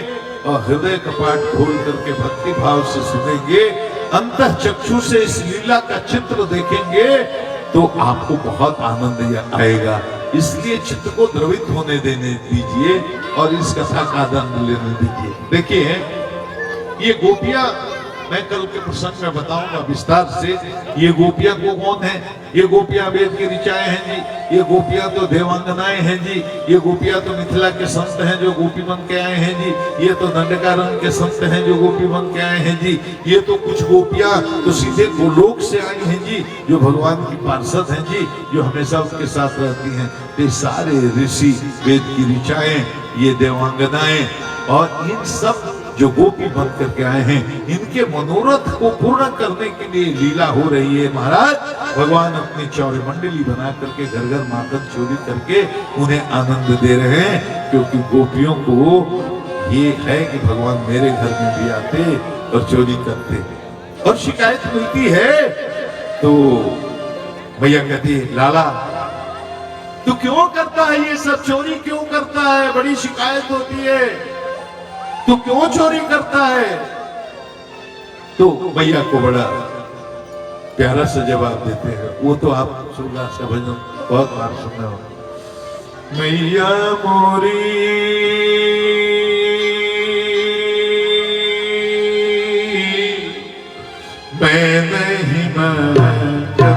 और हृदय कपाट खोल करके भक्ति भाव से सुनेंगे, अंतः चक्षु से इस लीला का चित्र देखेंगे तो आपको बहुत आनंद आएगा। इसलिए चित्त को द्रवित होने देने दीजिए और इस कथा का आनंद लेने दीजिए। देखिए ये गोपियां, मैं कल के प्रसंग में बताऊंगा विस्तार से। ये गोपियां को कौन है? ये गोपियां वेद की ऋचाएं हैं जी, ये गोपियां तो देवांगनाएं हैं जी, ये गोपियां तो मिथिला के संत हैं जो गोपी बन के आए हैं जी, ये तो दंडकारण्य के संत हैं जो गोपी बन के आए हैं जी, ये तो कुछ गोपियां तो सीधे गोलोक से आई हैं जी, जो भगवान की पार्षद हैं जी, जो हमेशा उसके साथ रहती हैं। ये सारे ऋषि, वेद की ऋचाएं, ये देवांगनाएं और इन सब जो गोपी बन करके आए हैं, इनके मनोरथ को पूर्ण करने के लिए लीला हो रही है। महाराज भगवान अपनी चौड़ी मंडली बना करके घर घर माखन चोरी करके उन्हें आनंद दे रहे हैं, क्योंकि गोपियों को ये है कि भगवान मेरे घर में भी आते और चोरी करते। और शिकायत मिलती है तो भैया कहती है लाला तू क्यों करता है ये सब, चोरी क्यों करता है, बड़ी शिकायत होती है, तू क्यों चोरी करता है। तो भैया को बड़ा प्यारा सा जवाब देते हैं, वो तो आप सुना से भजन बहुत बार सुना हो। मैया मोरी मैं नहीं मानता,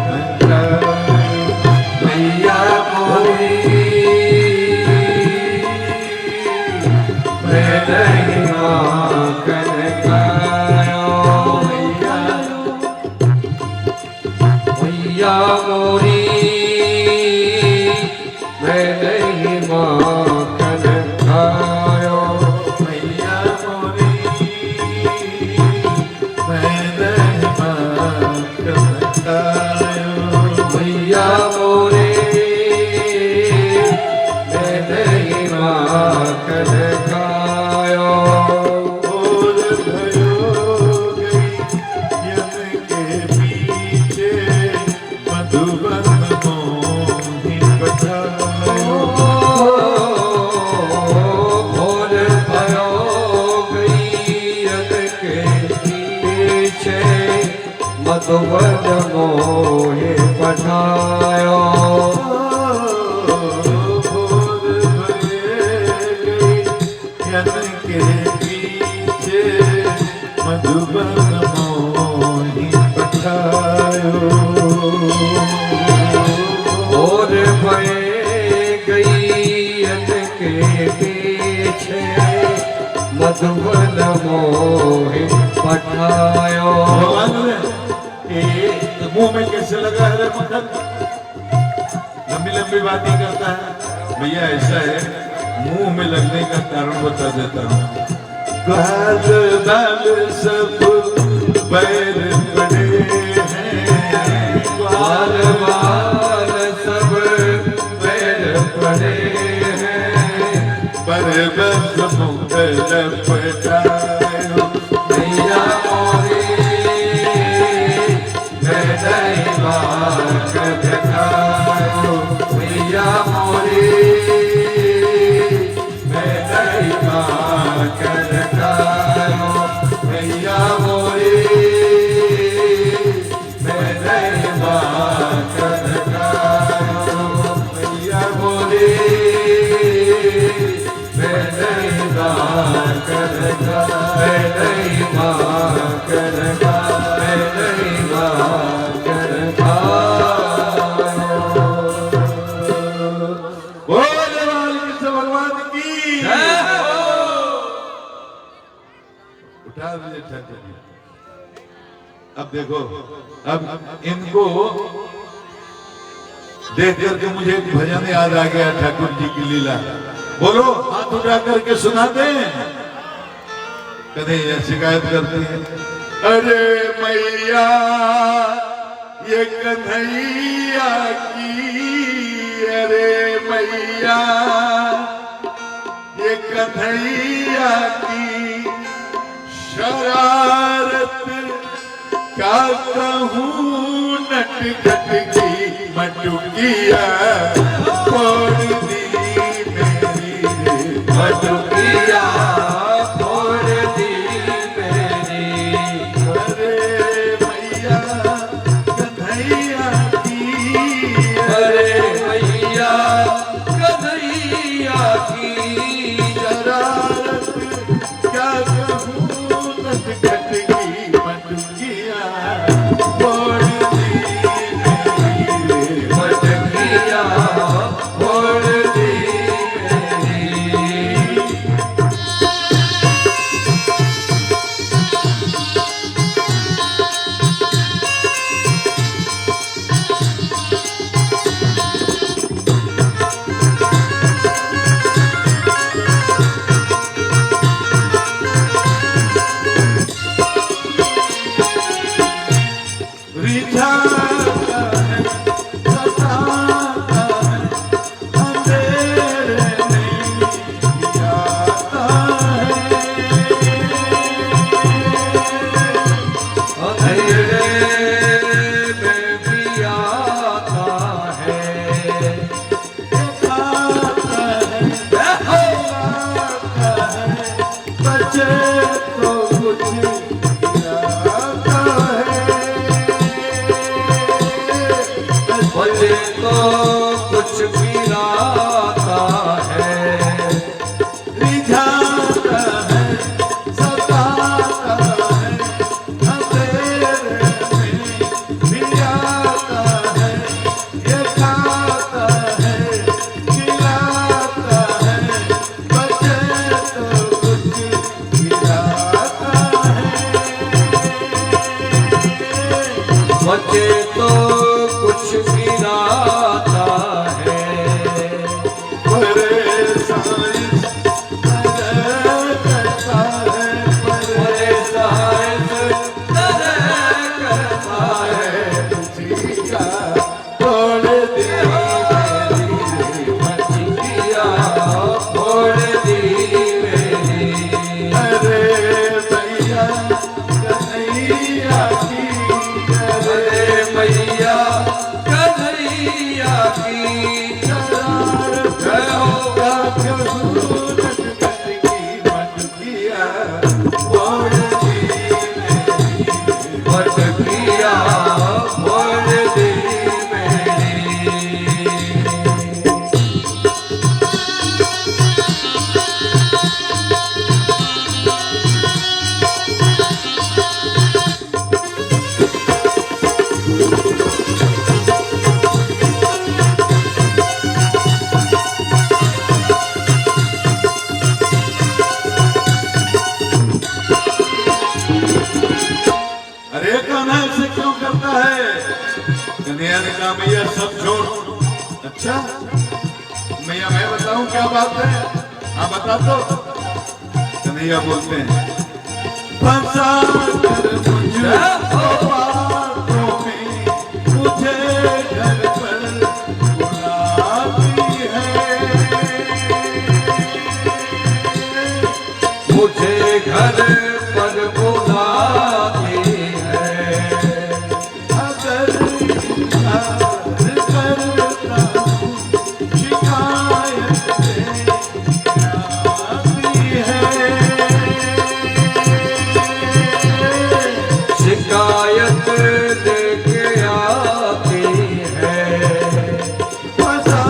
मैया मोरी मैं नहीं मैया मोरी मैं नहीं माखन खायो, मैया मोरी मैं नहीं माखन खायो, मैया मोरी मैं नहीं माखन खायो। और भयो गई यम के पीछे मधुबन मोहि पठायो, भोर भयो गैयन के पीछे मधुबन मोहि पठायो। भोर भये गई यम के पीछे मधुबन मोहि पठायो, और भये गैयन के पीछे मधुबन मोहि पठायो। भगवान मुंह में कैसे लगा है मक्खन, लंबी लंबी बातें करता है। भैया ऐसा है, मुंह में लगने का कारण बता देता हूँ। बाल बाल सब बैर पड़े हैं, बाल बाल सब बैर पड़े हैं, पर बस मुकर पटायो, मैया मोरी मैं नहीं मैं नहीं मांगन मैं नहीं मांगन बोले वाली कृष्ण भगवान की उठा दीजिए ठाकुर जी। अब देखो, अब इनको देख करके मुझे एक भजन याद आ गया ठाकुर जी की लीला। बोलो, हाथ उठा करके सुना दे। कदे ये शिकायत करते हैं, अरे मैया ये कन्हैया की, अरे मैया ये कन्हैया की शरारत का कहूँ, नटखट की मटुकिया फोड़ दी मेरी रे, मटुकिया फोड़ दी मेरी। अरे मैया कन्हैया की, अरे मैया कन्हैया की शरारत क्या कहूँ, नटखट की मटुकिया फोड़ दी मेरी रे। मटकिया फोड़ दी मेरी। रिझाता है, सताता है, अंधेरे में जाता है। अंधेरे में भी आता है। खाता है, खिलाता है, बचे तो कुछ खिलाता है। मुझे तो कुछ गिराता है। रिझाता है, सताता है, अंधेरे में भी आता है। ये खाता है, खिलाता है, बचे तो कुछ खिलाता है। मुझे तो कुछ गिराता है। परेशानी करता है, मुझे साइंस करता है। परेशानी का तोड़ दे मेरी रे। मटकिया फोड़ दी मेरी। अरे मैया कन्हैया की, अरे मैया कन्हैया की शरारत का कहूँ, नटखट की मटकिया फोड़ दी मेरी। मटकिया फोड़ दी मेरी। अरे कान्हा ऐसे क्यों करता है? कन्हैया ने कहा, मैया सब छोड़। अच्छा मैया मैं बताऊं क्या बात है? हाँ बता दो। कन्हैया बोलते हैं, फंसा कर मुझे बातों में, मुझे घर पर बुलाती है। मुझे घर पर बुलाती है। अगर प्यार करता हूँ, शिकायत आती है। शिकायत लेके आती है। फंसा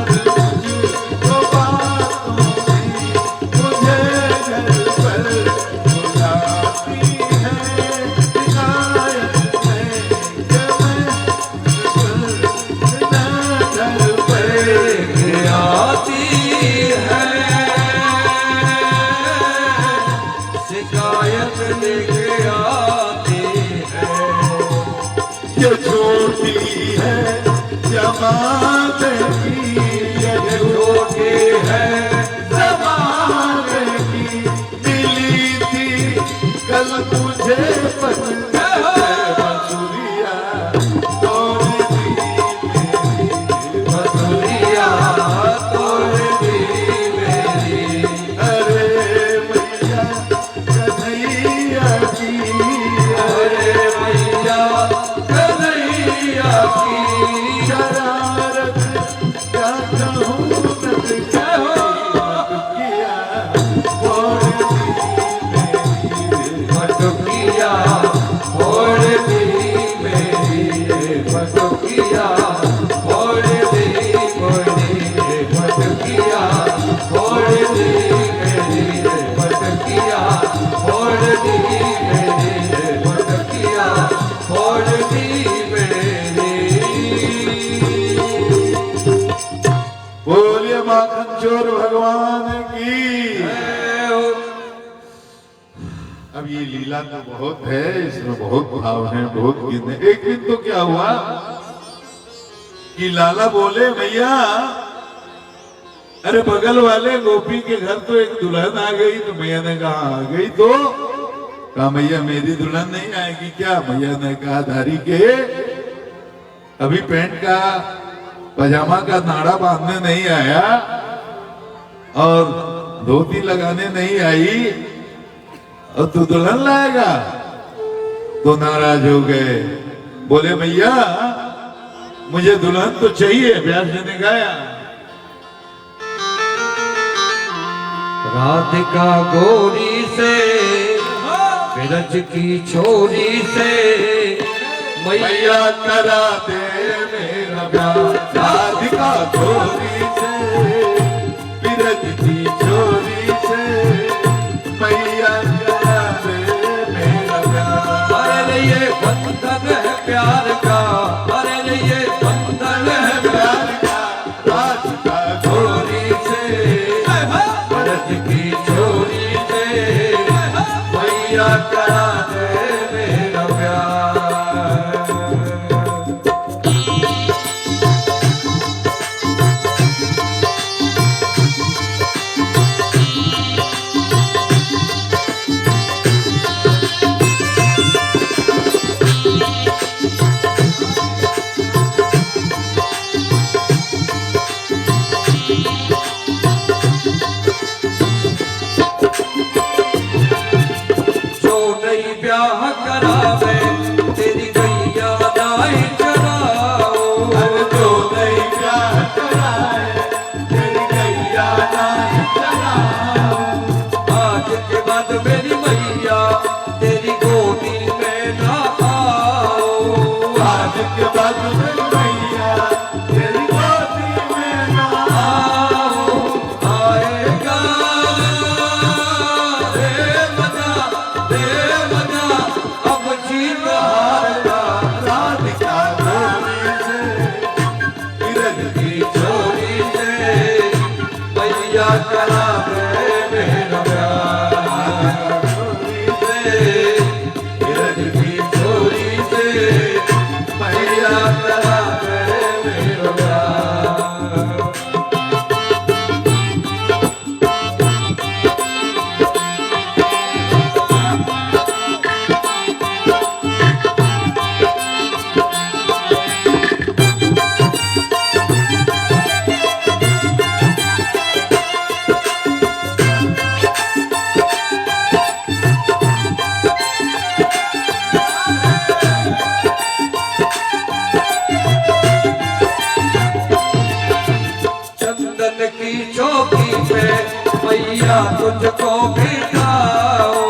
कर मुझको बातों में, मुझे घर पर आयत लेके आती है। ये छोटी है जमाने की, ये छोटी है जमाने की, मिली थी कल तुझे बंसुरिया तोड़ दी मेरी बंसुरिया तोड़ दी मेरी। अरे मैया कन्हैया की, अरे मैया कन्हैया की शरारत क्या कहूँ नत किया तोड़ मटुकिया फोड़ दी मेरी। मटुकिया फोड़ दी मेरी। मटुकिया फोड़ दी मेरी। मटुकिया फोड़ दी मेरी। मटुकिया फोड़ दी मेरी। बोलिए माखन चोर भगवान की। अब ये लीला तो बहुत है, इसमें बहुत भाव है, बहुत गिन है। एक दिन तो क्या हुआ कि लाला बोले भैया, अरे बगल वाले गोपी के घर तो एक दुल्हन आ गई। तो मैया ने कहा आ गई तो कहा मैया मेरी दुल्हन नहीं आएगी क्या? मैया ने कहा धारी के अभी पैंट का पजामा का नाड़ा बांधने नहीं आया और धोती लगाने नहीं आई और तू दुल्हन लाएगा? तो नाराज हो गए, बोले भैया मुझे दुल्हन तो चाहिए। व्यास जी ने गाया, राधिका गोरी से बिरज की छोरी से मैया करा दे मेरा ब्याह। राधिका गोरी से बिरज की छोरी से मैया करा दे मेरा ब्याह। अरे ये बंधन है प्यार का। अरे ये बंधन है प्यार का। राधिका गोरी से बिरज की छोरी से मैया करा दे मेरा प्यार। ब्याह करावे तेरी गैया नाई चराओ। जो नहीं ब्याह कराए तेरी गैया नाई चराओ। आज के बाद मेरी मैया तेरी गोदी में ना आओ। आज के बाद मेरी मैया तेरी गोदी में ना आओ। आएगा रे मजा अब जीत हारना। राधिका गोरी से बिरज की चोरी से मैया करा दे मेरा प्यार। गोरी से बिरज की चोरी से मैया करा दे मेरा प्यार। चंदन की चौकी पे मैया तुझको बिठाओ।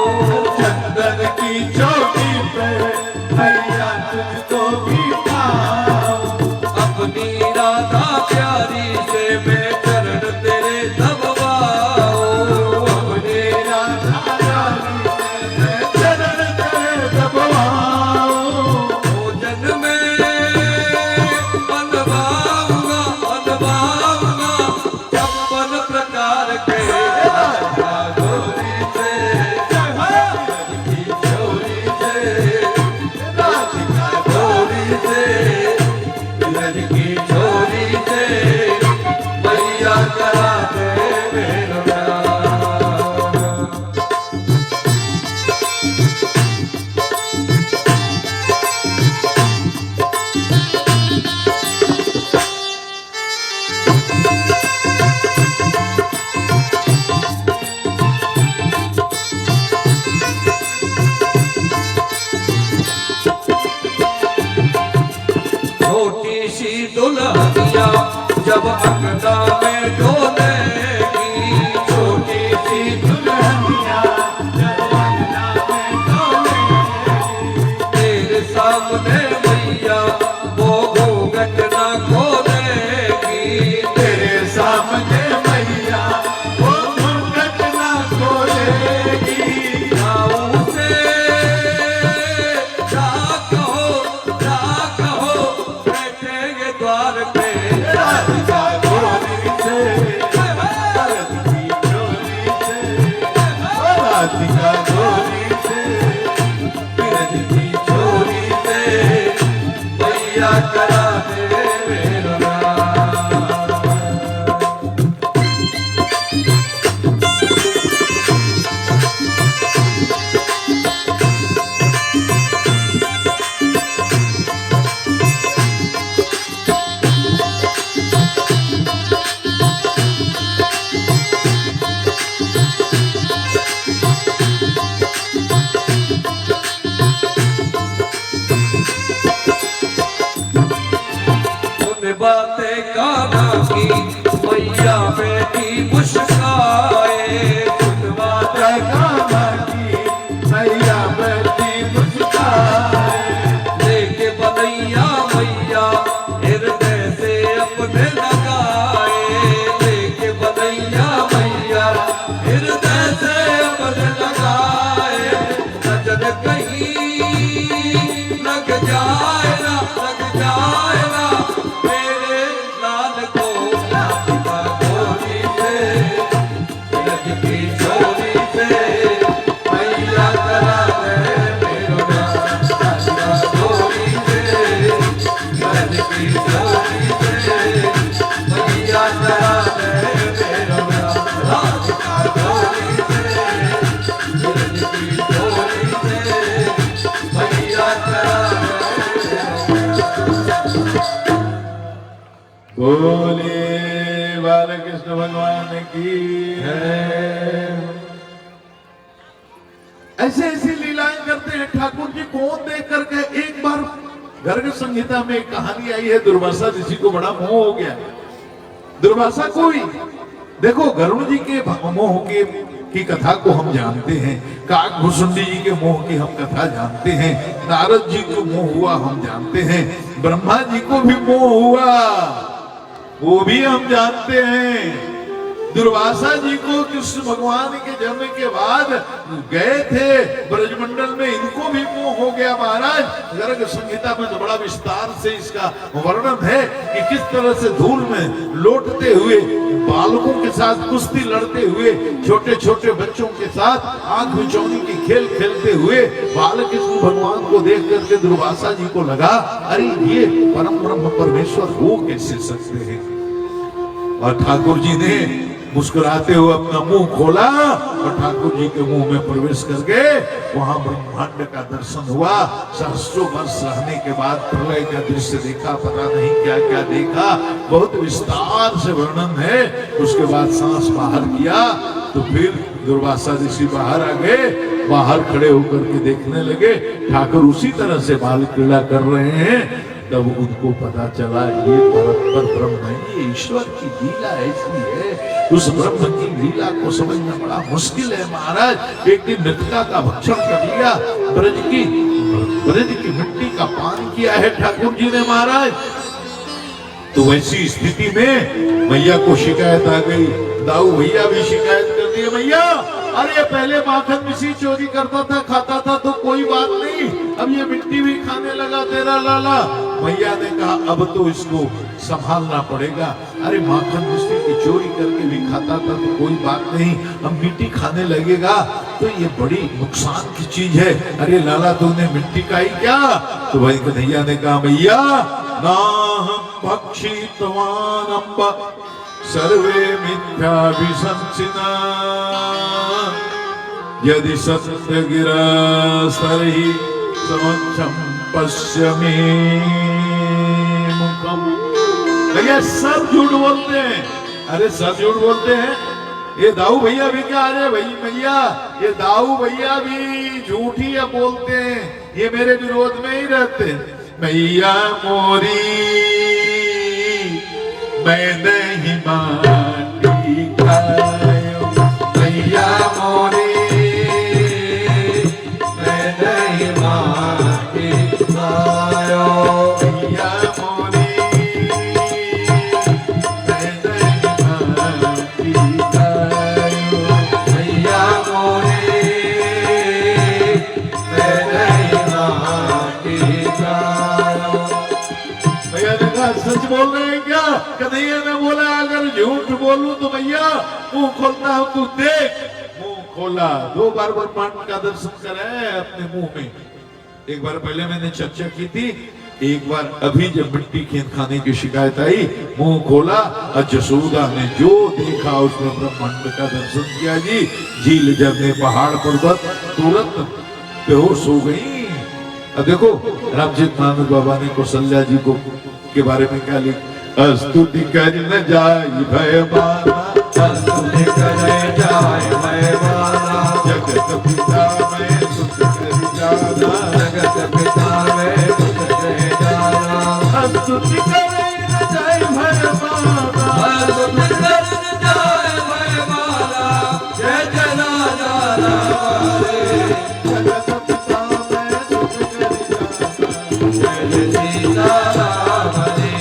चंदन की चौकी पे मैया तुझको बिठाओ। अपनी राधा प्यारी से मैं चरण तेरे दबवाओ। अपनी राधा रानी से चरण तेरे दबवाओ। भोजन में बनवाऊंगा 56 प्रकार के। जब अंगना में डोलेगी छोटी सी दुल्हनिया, जब अंगना में डोलेगी तेरे सामने मैया वो घूंघट ना खोलेगी, तेरे सामने मैया वो घूंघट ना खोलेगी। जाऊं से जा कहो बैठेंगे द्वार पे, राधिका गोरी से, भरत की चोरी से, राधिका गोरी से, बिरज की चोरी से मैया करा दे मेरा बातें काना की मैया बेटी मुस्काए, सुन बातें कान्हा की मैया बेटी मुस्काए, लेके बनैया मैया हृदय से अपने लगाए, लेके बनैया मैया हृदय से अपने लगाए, नजर कहीं लग जाए ना मेरे लाल को राधिका गोरी से, बिरज की चोरी से मैया करा दे मेरो नाम, राधिका गोरी से, बिरज की चोरी से मैया करा दे मेरो नाम, राधिका गोरी से, बिरज की चोरी से मैया करा दे मेरो नाम। बोले बालकृष्ण भगवान की ऐसे ऐसी लीलाएं करते हैं ठाकुर जी। कौन देख करके एक बार गर्ग संहिता में एक कहानी आई है, दुर्वासा ऋषि को बड़ा मोह हो गया। दुर्वासा कोई देखो गरुड़ जी के मोह की कथा को हम जानते हैं, काकभूषुंडी जी के मोह की हम कथा जानते हैं, नारद जी को मोह हुआ हम जानते हैं, ब्रह्मा जी को भी मोह हुआ वो भी हम जानते हैं। दुर्वासा जी को कृष्ण भगवान के जन्म के बाद गए थे ब्रजमंडल में, इनको भी मोह हो गया महाराज। गर्ग संहिता में तो बड़ा विस्तार से इसका वर्णन है कि किस तरह से धूल में लौटते हुए बालकों के साथ कुश्ती लड़ते हुए, छोटे छोटे बच्चों के साथ आंख मिचौनी की खेल खेलते हुए बालकृष्ण भगवान को देख करके दुर्वासा जी को लगा अरे ये परम ब्रह्म परमेश्वर हो कैसे सकते हैं। और ठाकुर जी ने मुस्कुराते हुए अपना मुंह खोला और ठाकुर जी के मुंह में प्रवेश करके वहां ब्रह्मांड का दर्शन हुआ। सहस्रों वर्ष रहने के बाद प्रलय का दृश्य देखा, पता नहीं क्या क्या देखा, बहुत विस्तार से वर्णन है। उसके बाद सांस बाहर किया तो फिर दुर्वासा ऋषि बाहर आ गए, बाहर खड़े होकर के देखने लगे ठाकुर उसी तरह से बाल क्रीड़ा कर रहे हैं। तब उनको पता चला ये परम ब्रह्म है, ये ईश्वर की लीला ऐसी है। उस ब्रह्म की लीला को समझना बड़ा मुश्किल है महाराज। एक दिन मृतिका का भक्षण कर लिया, ब्रज की मिट्टी का पान किया है ठाकुर जी ने महाराज। तो वैसी स्थिति में मैया को शिकायत आ गई, दाऊ भैया भी शिकायत कर दी, मैया अरे पहले माखन मिश्री चोरी करता था, खाता था तो कोई बात नहीं, अब ये मिट्टी भी खाने लगा तेरा लाला। मैया ने कहा अब तो इसको संभालना पड़ेगा। अरे माखन मिश्री की चोरी करके भी खाता था तो कोई बात नहीं, अब मिट्टी खाने लगेगा तो ये बड़ी नुकसान की चीज है। अरे लाला तूने मिट्टी खाई क्या? तो भाई कन्हैया ने कहा मैया ना हम भक्षितवानम्ब सर्वे मिथ्याभिशंसिना यदि सत्य गिरा सरहि समक्षम पश्यमे मुखम। भैया सब झूठ बोलते हैं, अरे सब झूठ बोलते हैं। ये दाऊ भैया भी क्या, अरे भाई भैया ये दाऊ भैया भी झूठ ही बोलते हैं, ये मेरे विरोध में ही रहते हैं। मैया मोरी मैं नहीं माटी खायो मैया मोरी मैं नहीं माटी खायो मैया मोरी मैं नहीं माटी खायो मैया मोरी मैं नहीं माटी खायो। भैया ने कहा सच बोल रहे हैं क्या? कन्हैया ने बोला अगर झूठ बोलूं तो भैया मुंह खोलता हूं, तू देख। मुंह खोला, 2 बार ब्रह्मांड का दर्शन करे अपने मुंह में। एक बार पहले मैंने चर्चा की थी, एक बार अभी जब मिट्टी खेत खाने की शिकायत आई, मुंह खोला और जसोदा ने जो देखा उसमें ब्रह्मांड का दर्शन किया जी। झील झरने पहाड़ पर्वत तुरंत बेहोश हो गई। अब देखो रामचरित मानस बाबा ने कौशल्या जी को के बारे में क्या लिखा, स्तुति कर न जाय भय माना, स्तुति करे जाय भय माना, जगत पिता मैं सुत कर जाना, जगत पिता में सुत करे जाना। स्तुति करे न जाय भय माना, स्तुति करे जाय भय माना, जय जना जाना रे। जगत पिता मैं सुत कर जाना, जय सीताराम रे।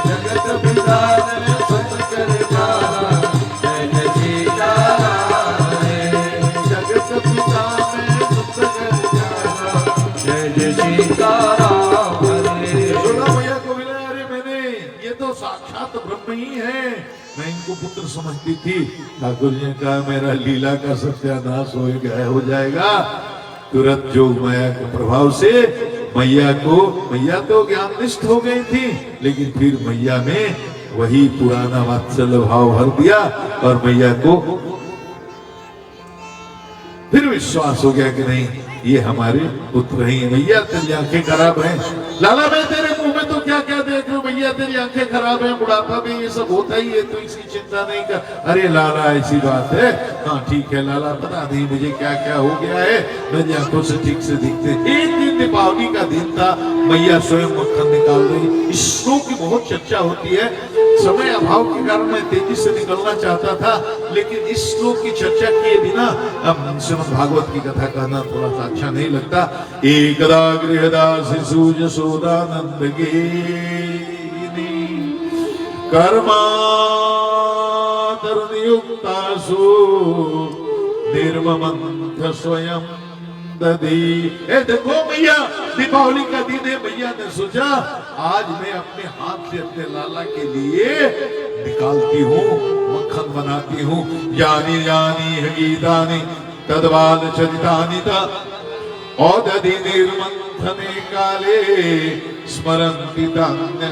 जगत पिता मैं सुत कर जाना, जय सीताराम रे। जगत पिता मैं सुत कर जाना। जय सीताराम रे। यशोदा मैया को मिला, अरे मैंने ये तो साक्षात ब्रह्म ही है, मैं इनको पुत्र समझती थी। ठाकुर जी ने कहा मेरा लीला का सत्यानाश हो गया, हो जाएगा। तुरंत जोग माया के प्रभाव से मैया तो ज्ञाननिष्ठ हो गई थी, लेकिन फिर मैया में वही पुराना वात्सल्य भाव भर दिया और मैया को फिर विश्वास हो गया कि नहीं ये हमारे पुत्र ही हैं। भैया तेरी आंखें खराब हैं, लाला मैं तेरे मुंह में तो क्या क्या देख रहा हूं, भैया तेरी आंखें खराब हैं, बुढ़ापा में ये सब होता ही है, तो इसकी चिंता नहीं कर। अरे लाला ऐसी बात है, हाँ ठीक है लाला, पता नहीं मुझे क्या क्या हो गया है, मेरी आंखों से ठीक से दिखते। एक दिन दीपावली का दिन था, मैया स्वयं मक्खन निकाल रही। इस श्लोक की बहुत चर्चा होती है, समय अभाव के कारण मैं तेजी से निकलना चाहता था, लेकिन इस श्लोक की चर्चा किए बिना अब श्रीमद् भागवत की कथा कहना थोड़ा सा अच्छा नहीं लगता। एकदा गृहदास शिशु यशोदानंद गिनी कर्मातरुनियुक्तासु निर्ममंथ स्वयं दधी। ए देखो भैया दीपावली का दिन है, भैया ने सोचा आज मैं अपने हाथ से अपने लाला के लिए निकालती हूँ, मक्खन बनाती हूँ। यानी यानी गीतानि तद्बाल चरितानि ता औदधि निर्मंथने काले स्मरन्ति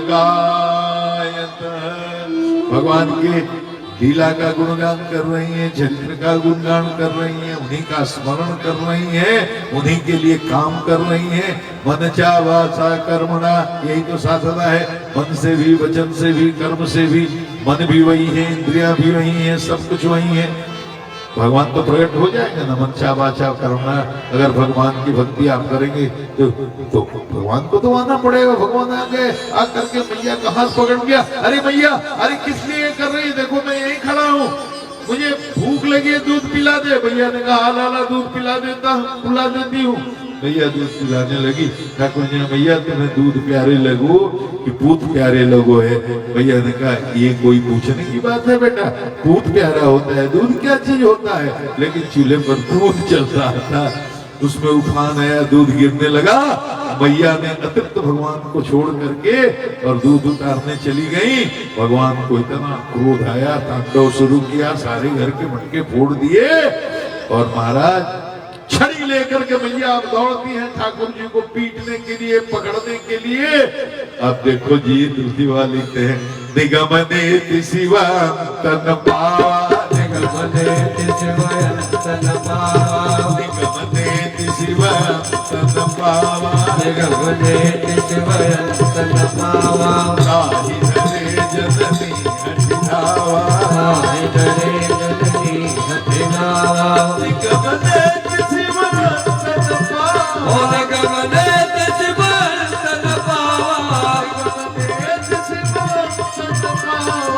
गायत। भगवान के लीला का गुणगान कर रही हैं, चरित्र का गुणगान कर रही हैं, उन्हीं का स्मरण कर रही हैं, उन्हीं के लिए काम कर रही हैं। मन चा वाचा कर्मणा, यही तो साधना है, मन से भी, वचन से भी, कर्म से भी। मन भी वही है, इंद्रियां भी वही हैं, सब कुछ वही है। भगवान तो प्रकट हो जाएगा ना, मन चा वाचा कर्मणा। अगर भगवान की भक्ति आप करेंगे तो भगवान को तो आना पड़ेगा। भगवान आ गए, आ करके मैया का हाथ पकड़ गया। अरे मैया, अरे किस लिए कर रही है, देखो मैं यहीं खड़ा हूँ, मुझे भूख लगी है, दूध पिला दे। भैया ने कहा लाला दूध पिला देता हूँ, पिला देती हूँ। भैया दूध पिलाने लगी। ठाकुर जी ने भैया तुम्हें दूध प्यारे लगो कि पूत प्यारे लगो है। भैया ने कहा ये कोई पूछने की बात है बेटा, पूत प्यारा होता है, दूध क्या चीज होता है। लेकिन चूल्हे पर दूध चल रहा था, उसमें उफान आया, दूध गिरने लगा। मैया ने अतिरिक्त भगवान को छोड़ करके और दूध उतारने चली गई। भगवान को इतना क्रोध आया, तांडव शुरू किया, सारे घर के मटके फोड़ दिए और महाराज छड़ी लेकर के मैया अब दौड़ती हैं ठाकुर जी को पीटने के लिए, पकड़ने के लिए। अब देखो जी तुलसी वाली लिखते हैं, निगमने शिवंतन पावा, निगमने शिवंतन पावा, निगमने शिवंतन पावा, निगमने शिवंतन पावा। ताहि धरे जननी हठिधावा, ताहि धरे जननी हठिधावा। निगमने शिवंतन पावा, ओ निगमने शिवंतन पावा, निगमने शिवंतन पावा।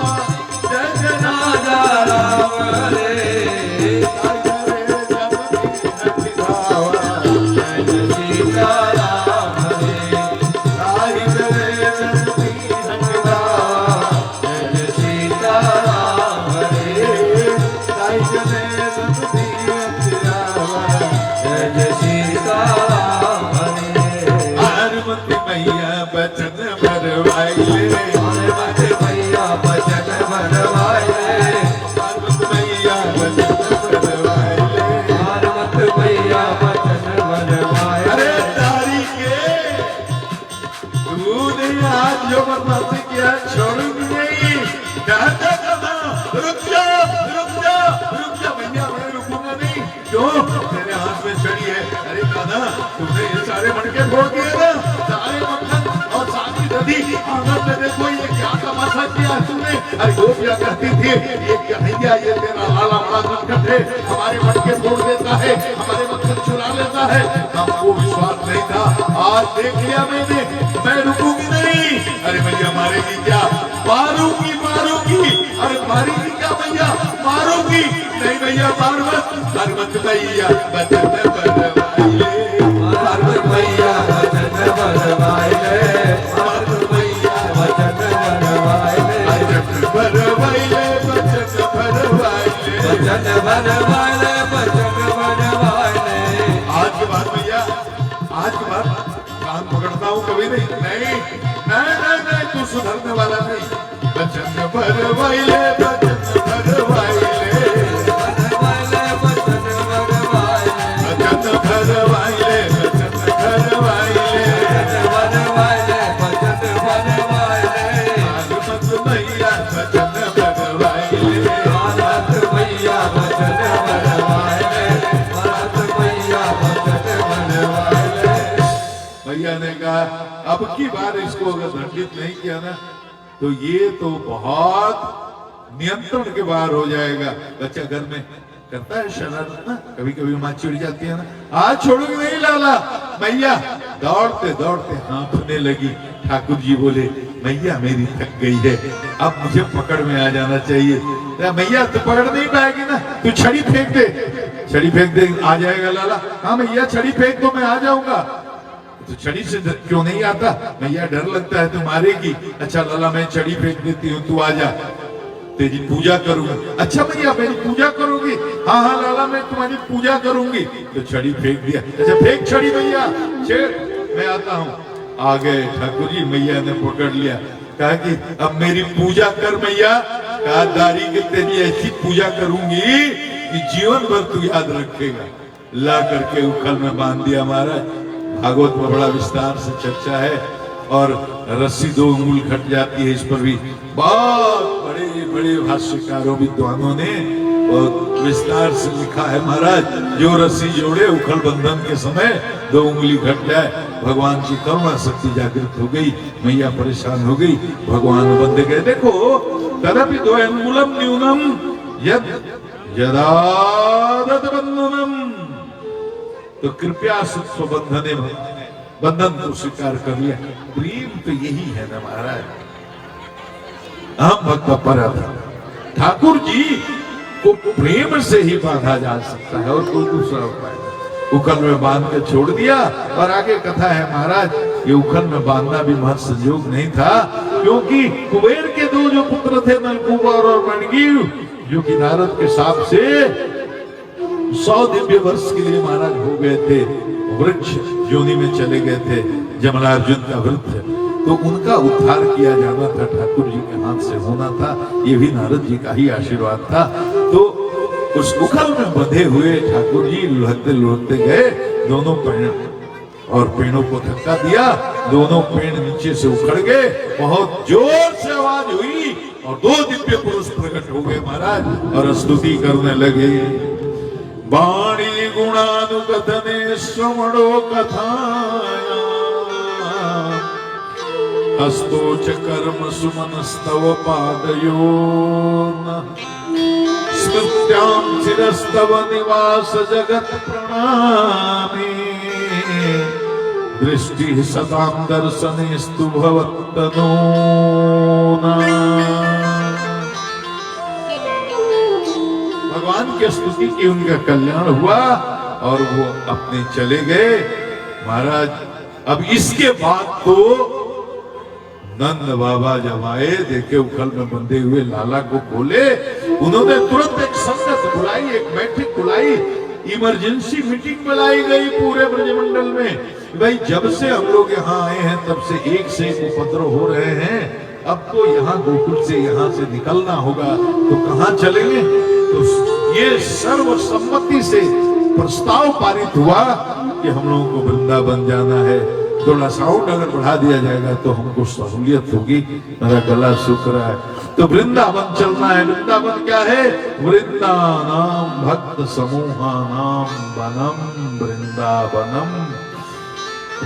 जबरदस्ती किया छोड़ूंगी नहीं। रुक जा भैया, मैं रुकूंगा नहीं। क्यों? तेरे हाथ में छड़ी है। अरे दादा, तुमने ये सारे मटके फोड़ दिए ना, सारे मक्खन और सारी नदी आंगन में देखो, ये क्या तमाशा किया तुमने। अरे गोपिया कहती थी ये कन्हैया, ये तेरा लाला बड़ा नटखट है, हमारे मटके फोड़ देता है, हमारे मक्खन चुरा लेता है। हमको विश्वास नहीं था, आज देख लिया मैंने, मैं रुकूंगी नहीं। अरे भैया मारेगी क्या? मारूंगी। अरे मारेगी क्या भैया? मारूंगी नहीं भैया, मार मत भैया, बचन बनवाइले, मार भैया बचन बनवाइले, मार भैया बचन बनवाइले, बचन बनवाइले, बचन बनवाइले। आज के बाद भैया, आज के बाद कान पकड़ता हूँ कभी नहीं, तू सुधरने वाला नहीं। बचन बनवाइले, बचन बनवाइले, भैया ने कहा अब की बार इसको अगर दंडित नहीं किया ना तो ये तो बहुत नियंत्रण के बाहर हो जाएगा। बच्चा घर में करता है शरारत ना, कभी कभी माँ चिढ़ जाती है ना, आज छोड़ोगे नहीं लाला। मैया दौड़ते दौड़ते हाँफने लगी। ठाकुर जी बोले मैया मेरी थक गई है, अब मुझे पकड़ में आ जाना चाहिए। मैया तू पकड़ नहीं पाएगी ना, तू छड़ी फेंक दे, छड़ी फेंक दे, आ जाएगा लाला। हाँ मैया छड़ी फेंक दो, मैं आ जाऊंगा। तो छड़ी से क्यों नहीं आता? मैया डर लगता है तू मारेगी। अच्छा लाला मैं छड़ी फेंक देती हूँ, तू आ जा, तेरी पूजा करूंगा। अच्छा भैया मेरी पूजा करोगी? हाँ हाँ लाला मैं तुम्हारी पूजा करूंगी। तो छड़ी फेंक दिया। अच्छा फेंक छड़ी भैया, मैं आता हूँ। आ गए ठाकुर जी, मैया ने पकड़ लिया, कहा कि अब मेरी पूजा कर मैया। कहा दारी की तेरी ऐसी पूजा करूंगी कि जीवन भर तू याद रखेगा। ला करके उखल में बांध दिया महाराज। भागवत में बड़ा विस्तार से चर्चा है और रस्सी 2 अंगुल घट जाती है, इस पर भी बहुत बड़े बड़े भाष्यकारों विद्वानों ने और विस्तार से लिखा है महाराज। जो रस्सी जोड़े उखल बंधन के समय 2 उंगली घट जाए, भगवान की करुणा शक्ति जागृत हो गई, मैया परेशान हो गई, भगवान बंदे गए। देखो तदपि 2 अंगुलम न्यूनम यद यदादत बंधनम, तो कृपया सुख बंधने बंधन को स्वीकार कर लिया। प्रेम तो यही है ना महाराज। हम भक्त पर ठाकुर जी को प्रेम से ही बांधा जा सकता है और कोई दूसरा उपाय नहीं। उखल में बांध के छोड़ दिया और आगे कथा है महाराज, ये उखल में बांधना भी महत संयोग नहीं था, क्योंकि कुबेर के 2 जो पुत्र थे नलकूबर और मणिगीव, जो कि नारद के शाप से 100 दिव्य वर्ष के लिए महाराज हो गए थे, वृक्ष योनि में चले गए थे, जमलार्जुन का वृक्ष, तो उनका उद्धार किया जाना था, ठाकुर जी के हाथ से होना था। ये भी नारद जी का ही आशीर्वाद था। तो उस उखल में बंधे हुए ठाकुर जी लुढ़कते लुढ़कते गए, दोनों पेड़ और पेड़ों को धक्का दिया, दोनों पेड़ नीचे से उखड़ गए, बहुत जोर से आवाज हुई और 2 दिव्य पुरुष प्रकट हो गए महाराज और स्तुति करने लगे। वाणी गुणानुकथने श्रवणो कथाया, हस्तोच कर्म सुमनस्तव पादयो, स्मृत्यां चिरस्तव निवास जगत प्रणामे, दृष्टि सतां दर्शनेस्तु भवत्तनो। भगवान की स्तुति की, उनका कल्याण हुआ और वो अपने चले गए महाराज। अब इसके बाद तो नंद बाबा जब आए, देखे उखल में बंधे हुए लाला को बोले, उन्होंने तुरंत एक संगत बुलाई, एक बैठक बुलाई, इमरजेंसी मीटिंग बुलाई गई पूरे ब्रजमंडल में। भाई जब से हम लोग यहाँ आए हैं तब से एक उपद्रव हो रहे हैं, अब तो यहाँ गोकुल से यहाँ से निकलना होगा, तो कहाँ चलेंगे? तो ये सर्वसम्मति से प्रस्ताव पारित हुआ कि हम लोगों को वृंदावन जाना है। थोड़ा साउंड अगर बढ़ा दिया जाएगा तो हमको सहूलियत होगी, मेरा गला सूख रहा है। तो वृंदावन चलना है। वृंदावन क्या है? वृंदानाम भक्त समूहानाम वनम वृंदावनम।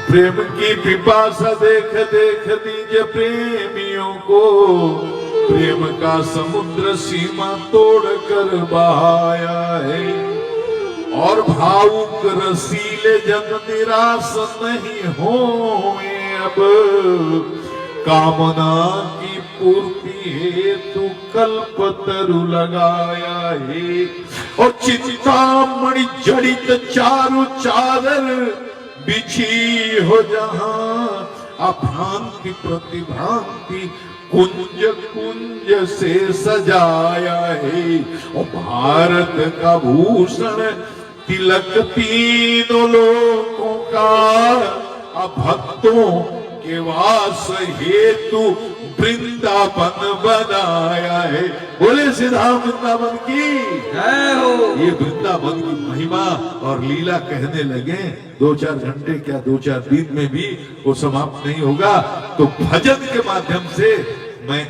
प्रेम की पिपासा देख देख दीजिए प्रेमियों को, प्रेम का समुद्र सीमा तोड़कर बहाया है। और भावुक रसीले जन निराश नहीं होए अब, कामना की पूर्ति हेतु कल्पतरु लगाया है। और चिंतामणि जड़ित चारु चादर बिछी हो जहां, अभ्रांति प्रतिभ्रांति कुंज कुंज से सजाया है। और भारत का भूषण तिलक तीनों लोगों का, भक्तों के वास हेतु वृंदावन बनाया है। बोले सीधा वृंदावन की जय हो। ये वृंदावन की महिमा और लीला कहने लगे 2-4 घंटे क्या 2-4 दिन में भी वो समाप्त नहीं होगा। तो भजन के माध्यम से मैं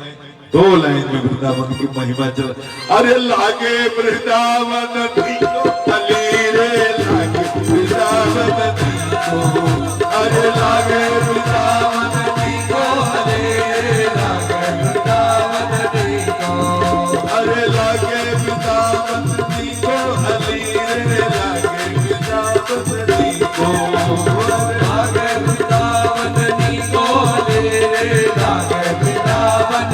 2 लाइन में वृंदावन की महिमा चल। अरे लागे वृंदावन को तली रे, लागे वृंदावन को, अरे लागे वृंदावन को हले, लागे वृंदावन को, अरे लागे वृंदावन को हले रे, लागे वृंदावन को, लागे वृंदावन को हले, लागे वृंदावन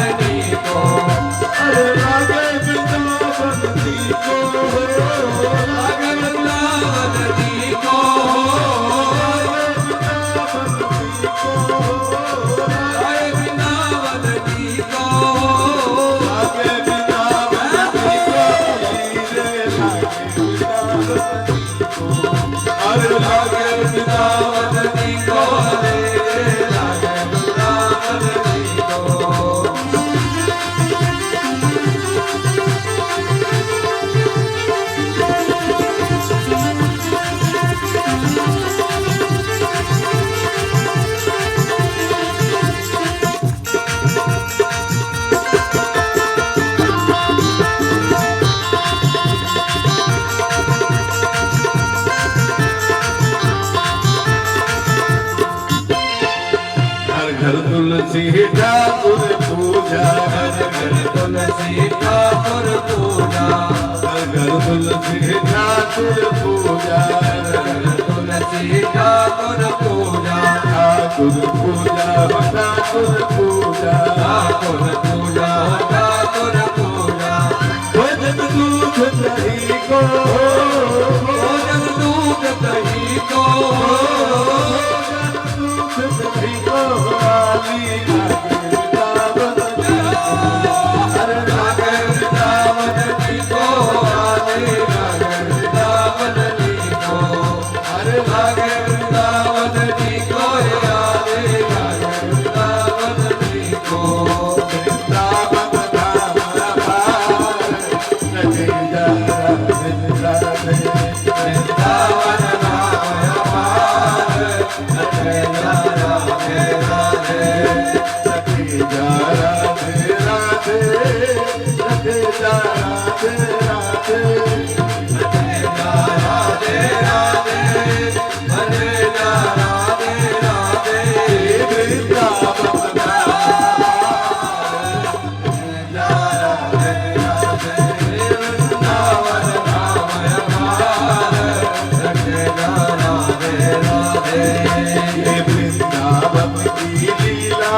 को, अरे लागे वृंदावन को, लागे वृंदावन को, तुलसी ठाकुर पूजा, घर तुलसी ठाकुर पूजा, घर तुलसी ठाकुर पूजा, तुलसी ठाकुर पूजा, ठाकुर पूजा, ठाकुर पूजा, ठाकुर पूजा, ठाकुर पूजा। भजन दूध दही को, भोजन दूध दही को, दूध दही को आली लागे वृंदावन को, अरे लागे वृंदावन को, आले लागे वृंदावन को, अरे लागे वृंदावन को, आले लागे वृंदावन को। वृंदावन धाम पार, रखे जा राधे राधे, वृंदावन नाम अपार, रखे जा राधे राधे। रखे जा राधे राधे, रखे जा राधे राधे। हरे राधे राधे, हरे राधे राधे। वृंदावन धाम राधे राधे, वृंदावन नाम अपार, रखे जा राधे राधे। ये वृंदावन की लीला,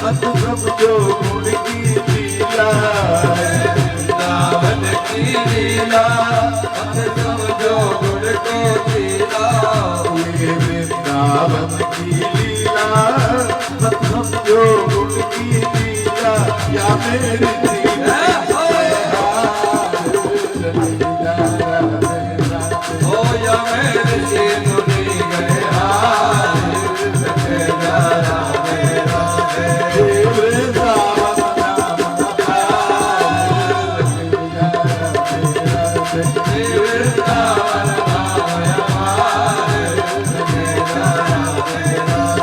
अद्भुत जो गुण की लीला, वृंदावन की लीला, समझो गुण को लीला। ये वृंदावन की लीला, अद्भुत जो गुण की लीला, या मेरी लीला। हो या मेरे से मुनि गए हार, रखे जा राधे राधे। ये वृंदावन धाम पार, रखे जा राधे राधे। वृंदावन नाम अपार, रखे जा राधे राधे।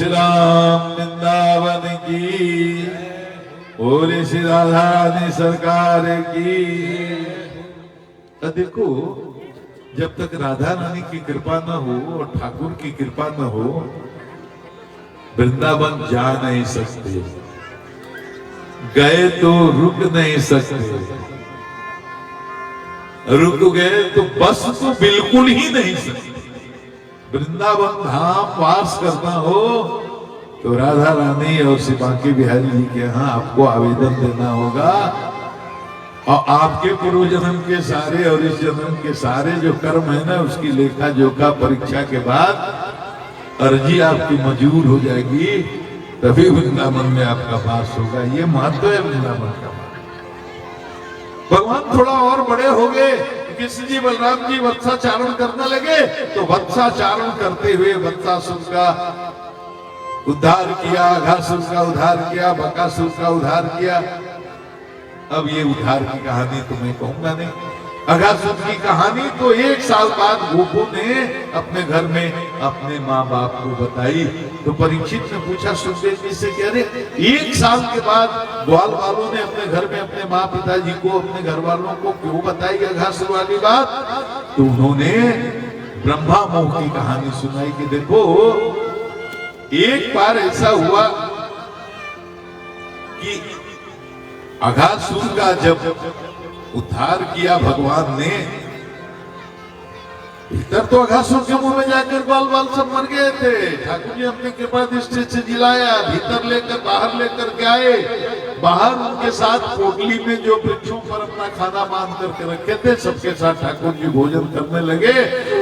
श्री राम वृंदावन की, बोले श्री राधा रानी सरकार की। तो देखो, जब तक राधा रानी की कृपा न हो और ठाकुर की कृपा न हो, वृंदावन जा नहीं सकते, गए तो रुक नहीं सकते, रुक गए तो बस तो बिल्कुल ही नहीं सकते। वृंदावन धाम वास करना हो तो राधा रानी और श्री बांके बिहारी जी के यहाँ आपको आवेदन देना होगा, और आपके पूर्व जन्म के सारे और इस जन्म के सारे जो कर्म है ना, उसकी लेखा जोखा परीक्षा के बाद अर्जी आपकी मंजूर हो जाएगी, तभी वृंदावन में आपका वास होगा। ये महत्व है वृंदावन का। भगवान थोड़ा और बड़े हो गए, कृष्ण जी बलराम जी वत्साचारण करने लगे, तो वत्साचारण करते हुए वत्सासुर का उद्धार किया, अघासुर का उद्धार किया, बकासुर का उद्धार किया। अब ये उद्धार की कहानी तो मैं कहूंगा नहीं। अघासुर की कहानी तो 1 साल बाद गोपों ने अपने घर में अपने माँ बाप को बताई। तो परीक्षित ने पूछा सुखदेव जी से, कह रहे 1 साल के बाद ग्वाल वालों ने अपने घर में अपने माँ पिताजी को, अपने घर वालों को क्यों बताई अघासुर वाली बात? तो उन्होंने ब्रह्मा मोह की कहानी सुनाई कि देखो, एक बार ऐसा हुआ कि अघासुर का जब उद्धार किया भगवान ने, भीतर तो अघासुर के मुंह में जाकर बाल बाल सब मर गए थे। ठाकुर जी अपनी कृपा दृष्टि से जिलाया, भीतर लेकर बाहर लेकर के आए। बाहर उनके साथ पोटली में जो वृक्षों पर अपना खाना बांध करके रखे थे, सबके साथ ठाकुर जी भोजन करने लगे।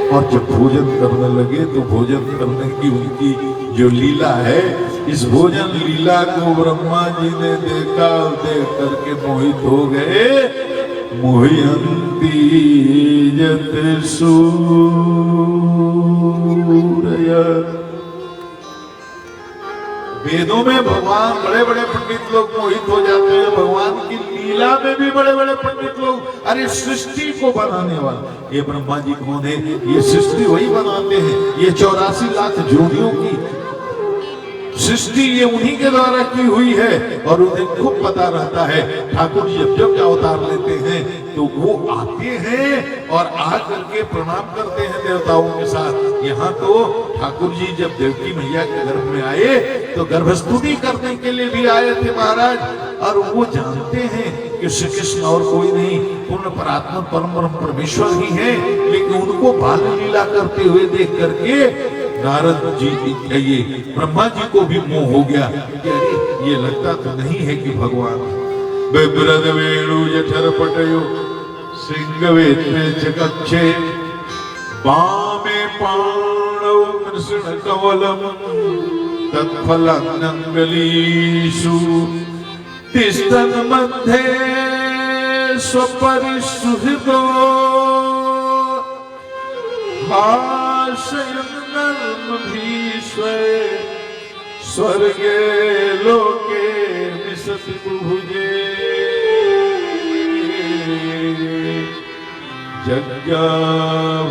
और जब भोजन करने लगे तो भोजन करने की उनकी जो लीला है, इस भोजन लीला को ब्रह्मा जी ने देखा, देख करके मोहित हो गए। मोहयंती जत सूरय। वेदों में भगवान बड़े बड़े पंडित लोग मोहित हो जाते हैं, भगवान की लीला में भी बड़े बड़े पंडित लोग। अरे सृष्टि को बनाने वाला ये ब्रह्मा जी कौन है? ये सृष्टि वही बनाते हैं। ये 84 लाख जोड़ियों की सृष्टि ये उन्हीं के द्वारा की हुई है, और उन्हें खूब पता रहता है। ठाकुर जी जब जब अवतार लेते हैं तो वो आते हैं और आ करके प्रणाम करते हैं देवताओं के साथ। यहाँ तो ठाकुर जी जब देवकी मैया के गर्भ में आए तो गर्भस्तुति करने के लिए भी आए थे महाराज। और वो जानते हैं कि श्री कृष्ण और कोई नहीं, पूर्ण परात्मा परम परमेश्वर ही है। लेकिन उनको बाल लीला करते हुए देख करके नारद जी ये ब्रह्मा जी को भी मोह हो गया कि अरे ये लगता तो नहीं है कि भगवान। बिभ्रद वेणु जठर पटयो सिंहवेत्रे चकक्षे वामे पाणौ कृष्ण कवलम तत्फलान्यंगलीषु तिष्ठन् मध्ये स्वपरिसुहृदो भाषयन् स्वर्गे लोके विशति बुभुजे जज्ञा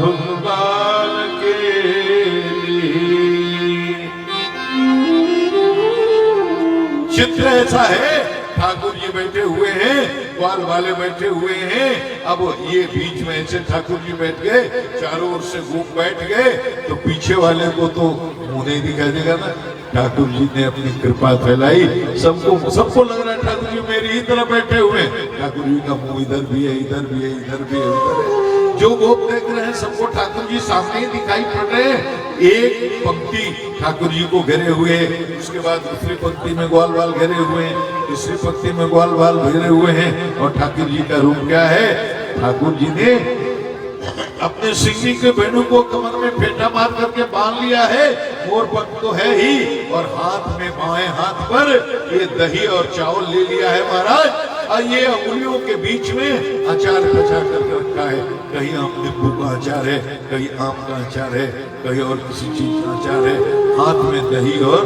भगवान के लिए। चित्र ऐसा है, ठाकुर जी बैठे हुए हैं, ग्वाल वाले बैठे हुए हैं। अब ये बीच में ऐसे ठाकुर जी बैठ गए, चारों ओर से गोप बैठ गए, तो पीछे वाले को तो मुंह नहीं दिखाई देगा ना। ठाकुर जी ने अपनी कृपा फैलाई, सबको लग रहा है ठाकुर जी मेरी ही तरफ बैठे हुए हैं। ठाकुर जी का मुंह इधर भी है, इधर भी है, इधर भी है, उधर है। जो गोप देख रहे हैं सबको ठाकुर जी सामने ही दिखाई पड़ रहे हैं। एक पंक्ति ठाकुर जी को घेरे हुए, उसके बाद दूसरी पंक्ति में ग्वाल वाल घेरे हुए हैं, तीसरी पंक्ति में ग्वाल वाल घेरे हुए हैं। और ठाकुर जी का रूप क्या है? ठाकुर जी ने अपने सिंगी के वेणु को कमर में फेंटा मार करके बांध लिया है, मोर पंख तो है ही, और हाथ में बाएं हाथ पर ये दही और चावल ले लिया है महाराज। और ये अंगुलियों के बीच में अचार बचा कर रखा है। कहीं आम नींबू का अचार है, कहीं आम का अचार है, कहीं और किसी चीज का अचार है। हाथ में दही और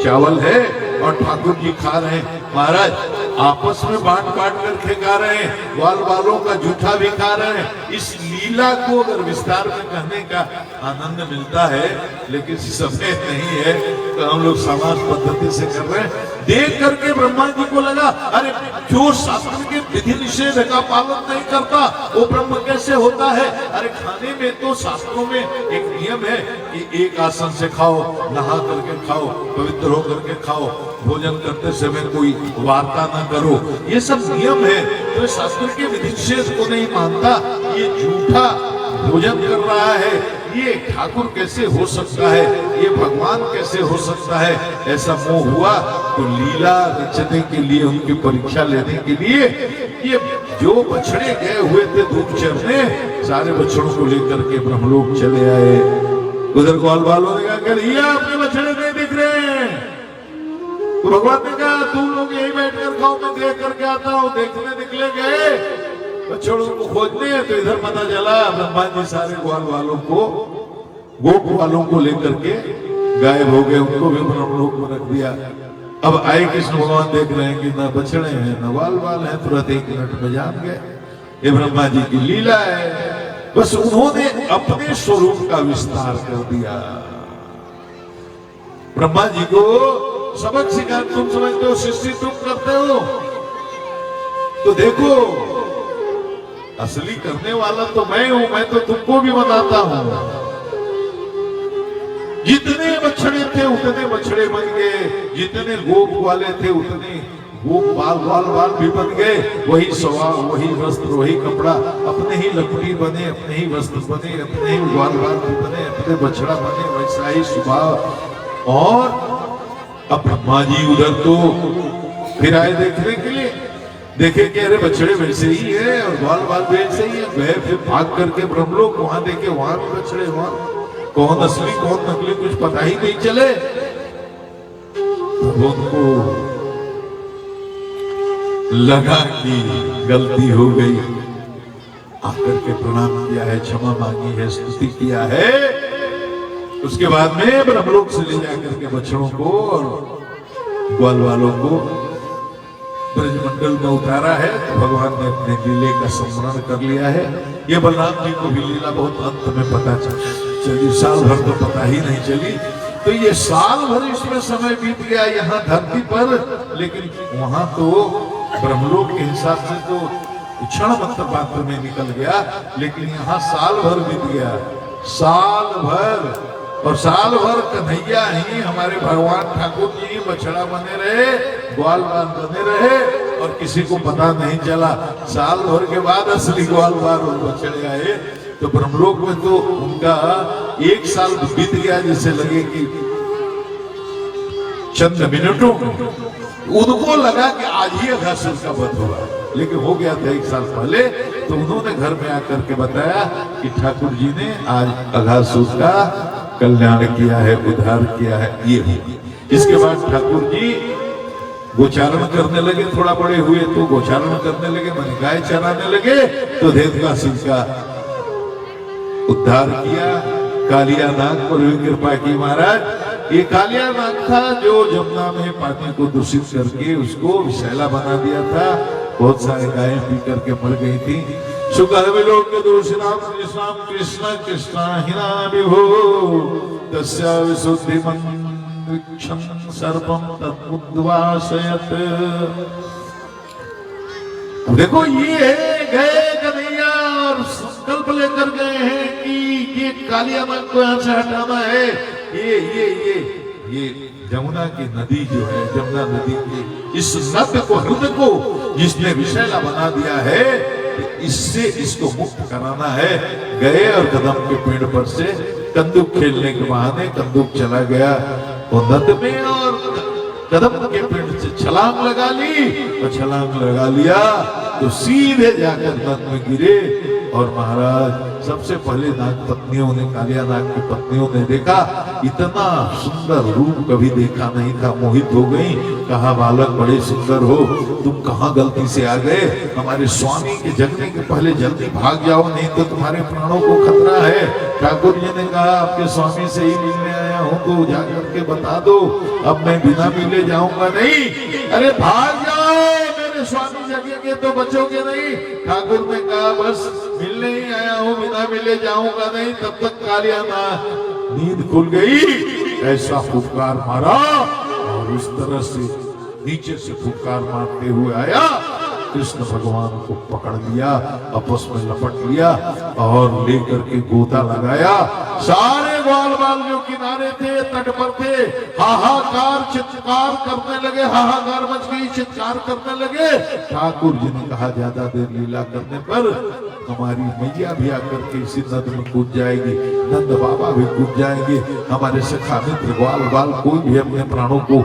चावल है और ठाकुर जी खा रहे हैं महाराज। आपस में बांट बांट करके खा रहे हैं, ग्वाल वालों का जूठा भी खा रहे हैं। इस लीला को अगर विस्तार में कहने का आनंद मिलता है, लेकिन समय नहीं है तो हम लोग समाज पद्धति से कर रहे हैं। देख करके ब्रह्मा जी को लगा, अरे जो शास्त्र के विधि निषेध का पालन नहीं करता वो ब्रह्म कैसे होता है। अरे खाने में तो शास्त्रों में एक नियम है कि एक आसन से खाओ, नहा करके खाओ, पवित्र होकर के खाओ, भोजन करते समय कोई वार्ता ना करो, ये सब नियम है। तो शास्त्र के विधि निषेध को नहीं मानता, ये झूठा भोजन कर रहा है, ये ठाकुर कैसे हो सकता है, ये भगवान कैसे हो सकता है, ऐसा मोह हुआ। तो लीला रचने के लिए, उनकी परीक्षा लेने के लिए ये जो बछड़े गए हुए थे धूप चरने, सारे बछड़ों को लेकर के ब्रह्मलोक चले आए। उधर ग्वाल वालों ने कहा ये अपने बछड़े नहीं दिख रहे हैं। तो भगवान ने कहा तुम लोग यही बैठ कर खाओ, मैं देख करके आता हूँ। देखने निकले गए बछड़ों को खोजने, तो इधर पता चला ब्रह्मा जी सारे ग्वाल वालों को, गोप वालों को लेकर के गायब हो गए, उनको भी ब्रह्मलोक में रख दिया। अब आए कृष्ण भगवान देख रहे हैं कि ना बछड़े हैं ना ग्वाल वाल हैं, तुरंत 1 मिनट में जान गए ये ब्रह्मा जी की लीला है। बस उन्होंने अपने स्वरूप का विस्तार कर दिया। ब्रह्मा जी को सबक सिखा, तुम समझते हो सृष्टि तुम करते हो, तो देखो असली करने वाला तो मैं हूं, मैं तो तुमको भी बताता हूं। जितने बछड़े थे उतने बछड़े बन गए, जितने गोप वाले थे उतने गोप बाल भी बन गए। वही स्वभाव, वही वस्त्र, वही कपड़ा, अपने ही लकड़ी बने, अपने ही वस्त्र बने, अपने ही ग्वाल भी बने, अपने बछड़ा बने, वैसा ही स्वभाव। और अब ब्रह्मा जी उधर तो फिर आए देखने के लिए, देखे कि अरे बछड़े वैसे ही है और ग्वाल वैसे ही है। गए फिर भाग करके ब्रह्मलोक, वहां देखे वहां भी बछड़े, वहां कौन असली कौन नकली कुछ पता ही नहीं चले। उनको लगा कि गलती हो गई, आकर के प्रणाम किया है, क्षमा मांगी है, स्तुति किया है। उसके बाद में ब्रह्मलोक से ले जाकर के बछड़ों को और ग्वाल वालों को ब्रजमंडल में उतारा है। तो भगवान ने अपने लीले का स्मरण कर लिया है। ये बलराम जी को भी लीला बहुत अंत में पता चली, साल भर तो पता ही नहीं चली। तो ये साल भर इसमें समय बीत गया यहाँ धरती पर, लेकिन वहां तो ब्रह्मलोक के हिसाब से तो क्षण मात्र में निकल गया, लेकिन यहाँ साल भर बीत गया, साल भर। और साल भर कन्हैया ही हमारे भगवान ठाकुर जी बछड़ा बने रहे, ग्वाल बाल बने रहे और किसी को पता नहीं चला। साल भर के बाद असली ग्वाल बाल और बछड़े आए। तो ब्रह्मलोक में तो उनका 1 साल बीत गया, जैसे लगे कि चंद मिनटों में। उनको लगा कि आज ही अघासुर का वध हुआ, लेकिन हो गया था 1 साल पहले। तो उन्होंने घर में आकर के बताया कि ठाकुर जी ने आज अघासुर का कल्याण किया है, उद्धार किया है, ये हुआ। इसके बाद ठाकुर जी गोचारण करने लगे, थोड़ा बड़े हुए तो गोचारण करने लगे, मैंने गाय चराने लगे। तो देवकासुर का उद्धार किया। कालिया नाग पर भी कृपा की महाराज। ये कालिया नाग था जो जमुना में पानी को दूषित करके उसको विषैला बना दिया था। बहुत सारे गायें पी करके मर गई थी। कृष्ण कृष्ण हिना विभो तस्या विशुद्धि वृक्षं सर्वं तद्मुद्वासयत्। देखो ये गए कन्हैया और संकल्प लेकर गए हैं कि ये कालिया नाग को यहाँ से हटाना है। ये जमुना की नदी जो है, जमुना नदी के इस नद को, हृदय को जिसने विषैला बना दिया है, इससे इसको मुक्त कराना है। गए और कदम के पेड़ पर से कंदूक खेलने के बहाने कंदूक चला गया वो नद में और कदम के पेड़ से छलांग लगा ली। और छलांग लगा लिया तो सीधे जाकर नद में गिरे। और महाराज सबसे पहले नाग पत्नियों ने, कालिया नाग की पत्नियों ने देखा, इतना सुंदर रूप कभी देखा नहीं था, मोहित हो गई। कहा बालक बड़े सुंदर हो, तुम कहाँ गलती से आ गए? हमारे स्वामी के जगने के पहले जल्दी भाग जाओ, नहीं तो तुम्हारे प्राणों को खतरा है। ठाकुर जी ने कहा आपके स्वामी से ही मिलने आया हूँ, तो जाकर के बता दो, अब मैं बिना मिले जाऊंगा नहीं। अरे भाग जाओ, स्वामी जगेंगे तो बचोगे नहीं। ठाकुर ने कहा बस मिलने ही आया हूँ, बिना मिले जाऊंगा नहीं। तब तक कालिया नींद खुल गई, ऐसा फुफकार मारा और उस तरह से नीचे से फुफकार मारते हुए आया, कृष्ण भगवान को पकड़ लिया, आपस में लपट लिया और लेकर के गोता लगाया। सारे ग्वाल बाल जो किनारे थे, तट पर थे, हाहाकार चित्कार करने लगे, हाहाकार मच गई, चित्कार करने लगे। ठाकुर जी ने कहा ज्यादा देर लीला करने पर हमारी मैया भी आकर के इसी नद में कूद जाएगी, नंद बाबा भी कूद जाएंगे, हमारे सखा मित्र ग्वाल बाल कोई भी अपने प्राणों को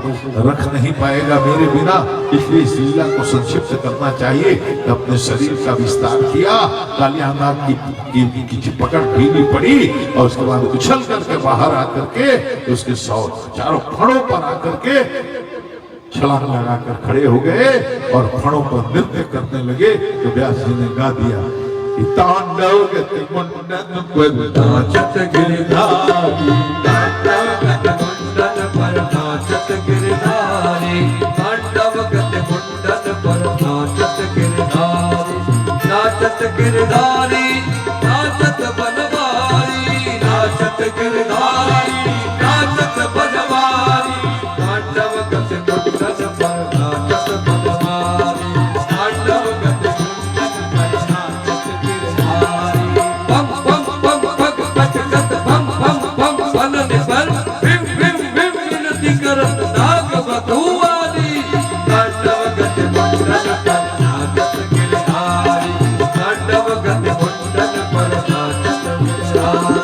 रख नहीं पाएगा मेरे बिना। इसलिए इस लीला को संक्षिप्त करना चाहिए। अपने शरीर का विस्तार किया, कालिया नाग की पकड़ ढीली पड़ी और उसके बाद उछल करके बाहर आकर के उसके चारों फणों पर आकर के छलांग लगाकर खड़े हो गए और फणों पर नृत्य करने लगे। तो व्यास जी ने गा दिया कि तांडव गति मुंडन पर नाचत गिरधारी, तांडव गति मुंडन पर नाचत गिरधारी, तांडव गति मुंडन पर नाचत गिरधारी, नाचत गिरधारी, नाचत बनवारी, नाचत गिरधारी, नाचत बनवारी, तांडव गति मुंडन पर नाचत बनवारी, तांडव गति मुंडन पर नाचत गिरधारी। बम बम बम भग भग गत बम बम बम बनने पर बिम बिम बिम विनती करत नाग बधुआरी, तांडव गति मुंडन पर नाचत गिरधारी, तांडव गति मुंडन पर नाचत गिरधारी,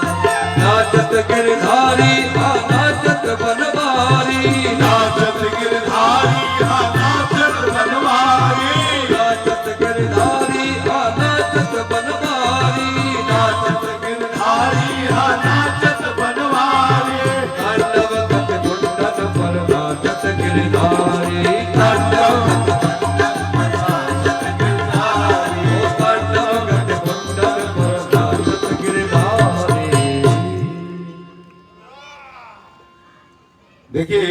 नाचत गिरधारी नाचत बनवारी, नाचत गिरधारी नाचत बनवारी, नाचत गिरधारी नाचत बनवारी, नाचत गिरधारी नाचत बनवारी, तांडव गति मुंडन पर नाचत गिरधारी, तांडव तांडव गति मुंडन पर नाचत गिरधारी। देखिए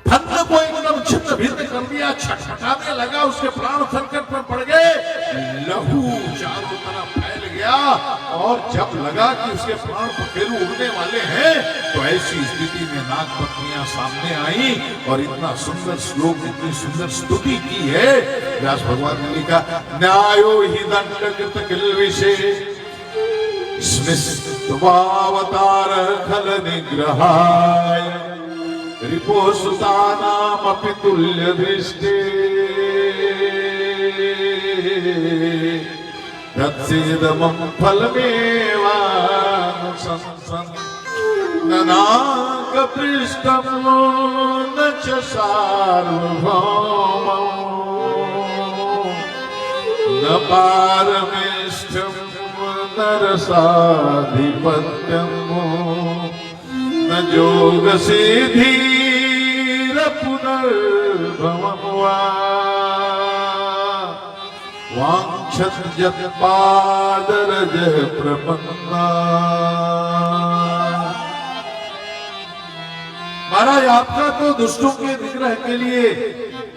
धन को एकदम छिन्न भिन्न कर दिया, छटपटाने लगा, उसके प्राण संकट में पड़ गए, लहू चारों तरफ फैल गया। और जब लगा कि उसके प्राण पखेरु उड़ने वाले हैं तो ऐसी स्थिति में नाग पत्नियां सामने आई और इतना सुंदर श्लोक, इतनी सुंदर स्तुति की है। व्यास भगवान ने लिखा न्यायो ही दंड किल्विषे स्मिस्त्वावतार खल निग्रहाय रिपोसुतानामपि तुल्य दृष्टे तत्सेदमं फलमेवानुशंसन् न नागपृष्ठं न च सार्वभौमं न पारमेष्ठं न रसाधिपत्यं न जोग सिद्धिर पुनर्भवं वा वाञ्छत् यत्पादरज प्रपन्ना। महाराज आपका तो दुष्टों के निग्रह के लिए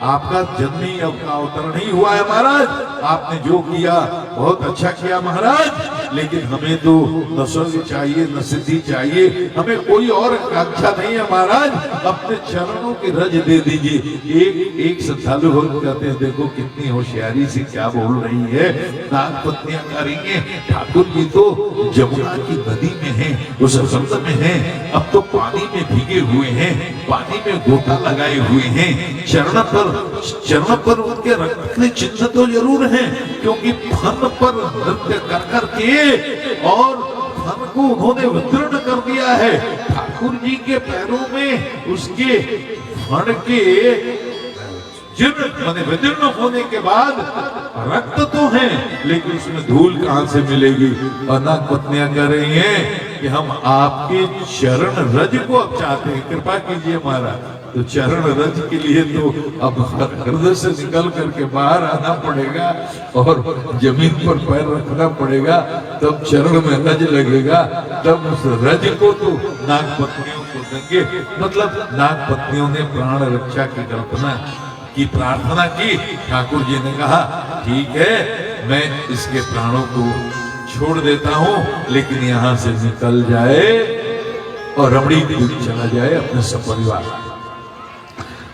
आपका जन्म ही अवतरण ही हुआ है महाराज। आपने जो किया बहुत अच्छा किया महाराज, लेकिन हमें तो न स्वर्ग चाहिए न सिद्धि चाहिए, हमें कोई और आकांक्षा नहीं है महाराज। अपने चरणों की रज दे दीजिए। एक श्रद्धालु भक्त कहते हैं देखो कितनी होशियारी से क्या बोल रही है, नाग पत्नियां करेंगे, ठाकुर जी तो जमुना की नदी में है, उस संत में है, अब तो पानी में भीगे हुए हैं, पानी में गोता लगाए हुए हैं, चरण पर उनके रक्त के चिन्ह तो जरूर हैं, क्योंकि फन पर नृत्य कर कर के और फन को उन्होंने वितरण कर दिया है। ठाकुर जी के पैरों में उसके फन के जीर्ण विदीर्ण होने के बाद रक्त तो है, लेकिन उसमें धूल कहां से मिलेगी। और नाग पत्नियां कह रही हैं कि हम आपके चरण रज को अब चाहते हैं, कृपा कीजिए महाराज। तो चरण रज के लिए तो अब हृदय से निकल करके बाहर आना पड़ेगा और जमीन पर पैर रखना पड़ेगा, तब चरण में रज लगेगा, तब उस रज को तो नाग पत्नियों को देंगे। मतलब नाग पत्नियों ने प्राण रक्षा की कल्पना की प्रार्थना की। ठाकुर जी ने कहा ठीक है, मैं इसके प्राणों को छोड़ देता हूं, लेकिन यहां से निकल जाए और रमणीकपुरी चला जाए अपने सपरिवार।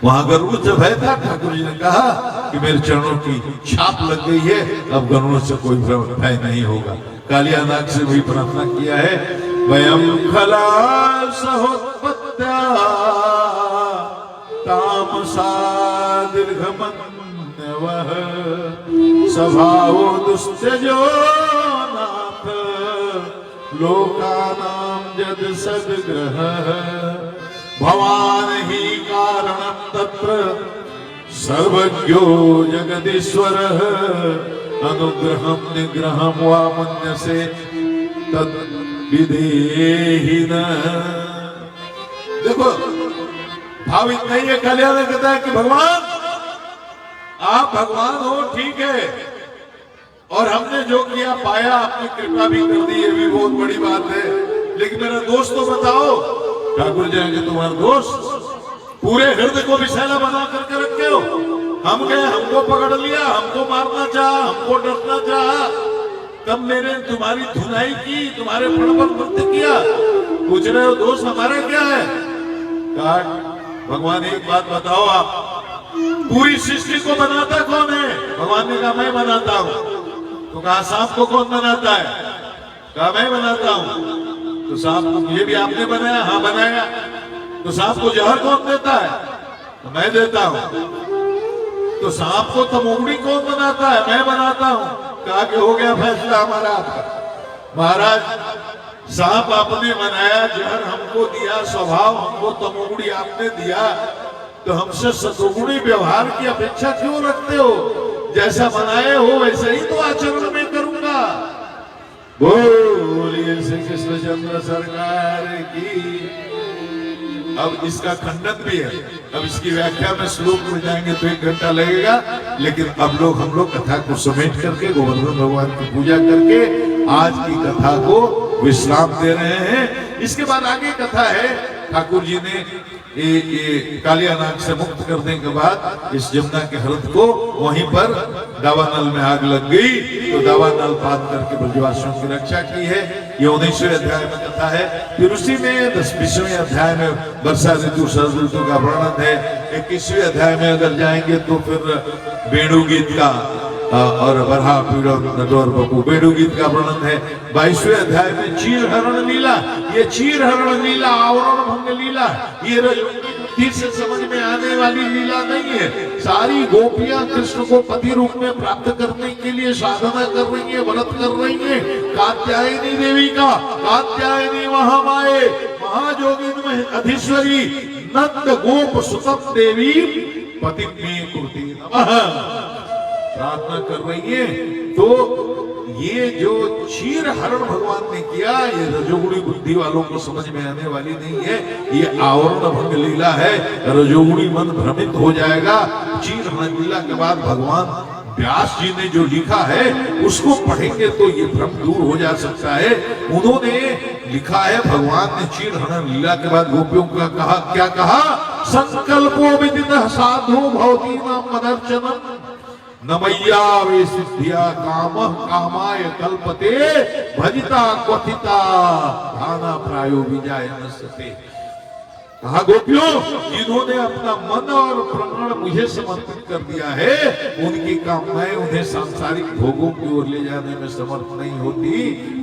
वहां गरुड़ से भय था। ठाकुर जी ने कहा कि मेरे चरणों की छाप लग गई है, अब गरुड़ से कोई भय नहीं होगा। कालिया नाग से भी प्रार्थना किया है, वयम खला सहोत्पत्त्या तामसा दीर्घमन्यवः स्वभावो दुस्त्यजो नाथ लोकानां यद सद्ग्रहः भवान् हि कारणं तत्र सर्वज्ञो जगदीश्वरः अनुग्रहं निग्रहं वा मन्यसे तद् विधेहि न। देखो भाव इतना ही है। कल्याण ने कहता है कि भगवान आप भगवान हो, ठीक है, और हमने जो किया पाया, आपने कृपा भी कर दी, ये भी बहुत बड़ी बात है, लेकिन मेरा दोस्त तो बताओ। ठाकुर जाएंगे तुम्हारा दोस्त पूरे हृदय को विषैला बना करके रखे हो। हम गए, हमको पकड़ लिया, हमको मारना चाहा, हमको डरना चाहा, तब मेरे तुम्हारी धुनाई की, तुम्हारे प्रण पर नृत्य किया, पूछ रहे हो दोस्त हमारा क्या है? कहा भगवान एक बात बताओ, आप पूरी सृष्टि को बनाता कौन है? भगवान ने कहा मैं बनाता हूं। तो कहा सांप को कौन बनाता है? कहा मैं बनाता हूं। तो सांप ये भी आपने बनाया? हाँ बनाया। तो सांप को जहर कौन देता है? तो मैं देता हूं। तो सांप को तमोगुणी कौन बनाता है? मैं बनाता हूं। कहा कि हो गया फैसला हमारा आपका। महाराज सांप आपने बनाया, जहर हमको दिया, स्वभाव हमको तमोगुणी आपने दिया, तो हमसे सतोगुणी व्यवहार की अपेक्षा क्यों रखते हो? जैसा बनाए हो वैसे ही तो आचरण में करूंगा। बोलिए श्री कृष्णचंद्र सरकार की। अब इसका खंडन भी है, अब इसकी व्याख्या में श्लोक में जाएंगे तो 1 घंटा लगेगा, लेकिन अब हम लोग कथा को समेट करके गोवर्धन भगवान की पूजा करके आज की कथा को विश्राम दे रहे हैं। इसके बाद आगे कथा है, ठाकुर जी ने ये कालिया नाग से मुक्त करने के बाद इस जमुना के हृदय को वहीं पर दावानल में आग लग गई, तो दावानल पात करके ब्रजवासियों की रक्षा की है। ये 19वें अध्याय में कथा है। फिर उसी में 20वें अध्याय में वर्षा ऋतु शरद ऋतु का वर्णन है। 21वें अध्याय में अगर जाएंगे तो फिर वेणु गीत का और बरहा पीड़ो नटोर बपू बेड़ू गीत का वर्णन है। 22वें अध्याय में चीर हरण लीला, ये चीर हरण लीला आवरण भंग लीला, ये तीर से समझ में आने वाली लीला नहीं है। सारी गोपियां कृष्ण को पति रूप में प्राप्त करने के लिए साधना कर रही है, व्रत कर रही है। कात्यायनी देवी का कात्यायनी महामाये महाजोगिन में अधीश्वरी नंद गोप सुतम देवी पति में कुर्ती नमः प्रार्थना कर रही है। तो ये जो चीर हरण भगवान ने किया, ये रजोगुणी बुद्धि वालों को समझ में आने वाली नहीं है। ये आवरण भंग लीला है, रजोगुणी मन भ्रमित हो जाएगा। चीर हरण लीला के बाद भगवान व्यास जी ने जो लिखा है उसको पढ़ेंगे तो ये भ्रम दूर हो जा सकता है। उन्होंने लिखा है, भगवान ने चीर हरण लीला के बाद गोपियों का कहा, क्या कहा? संकल्पो विदितः साधु भवती नाम मदर्शनम नमय्या वे सिद्धिया कामः कामाय कल्पते भजिता क्वथिता धाना प्रायो विजय नसते। कहा गोपियों, जिन्होंने अपना मन और प्राण मुझे समर्पित कर दिया है, उनकी कामनाएं उन्हें सांसारिक भोगों की ओर ले जाने में समर्थ नहीं होती।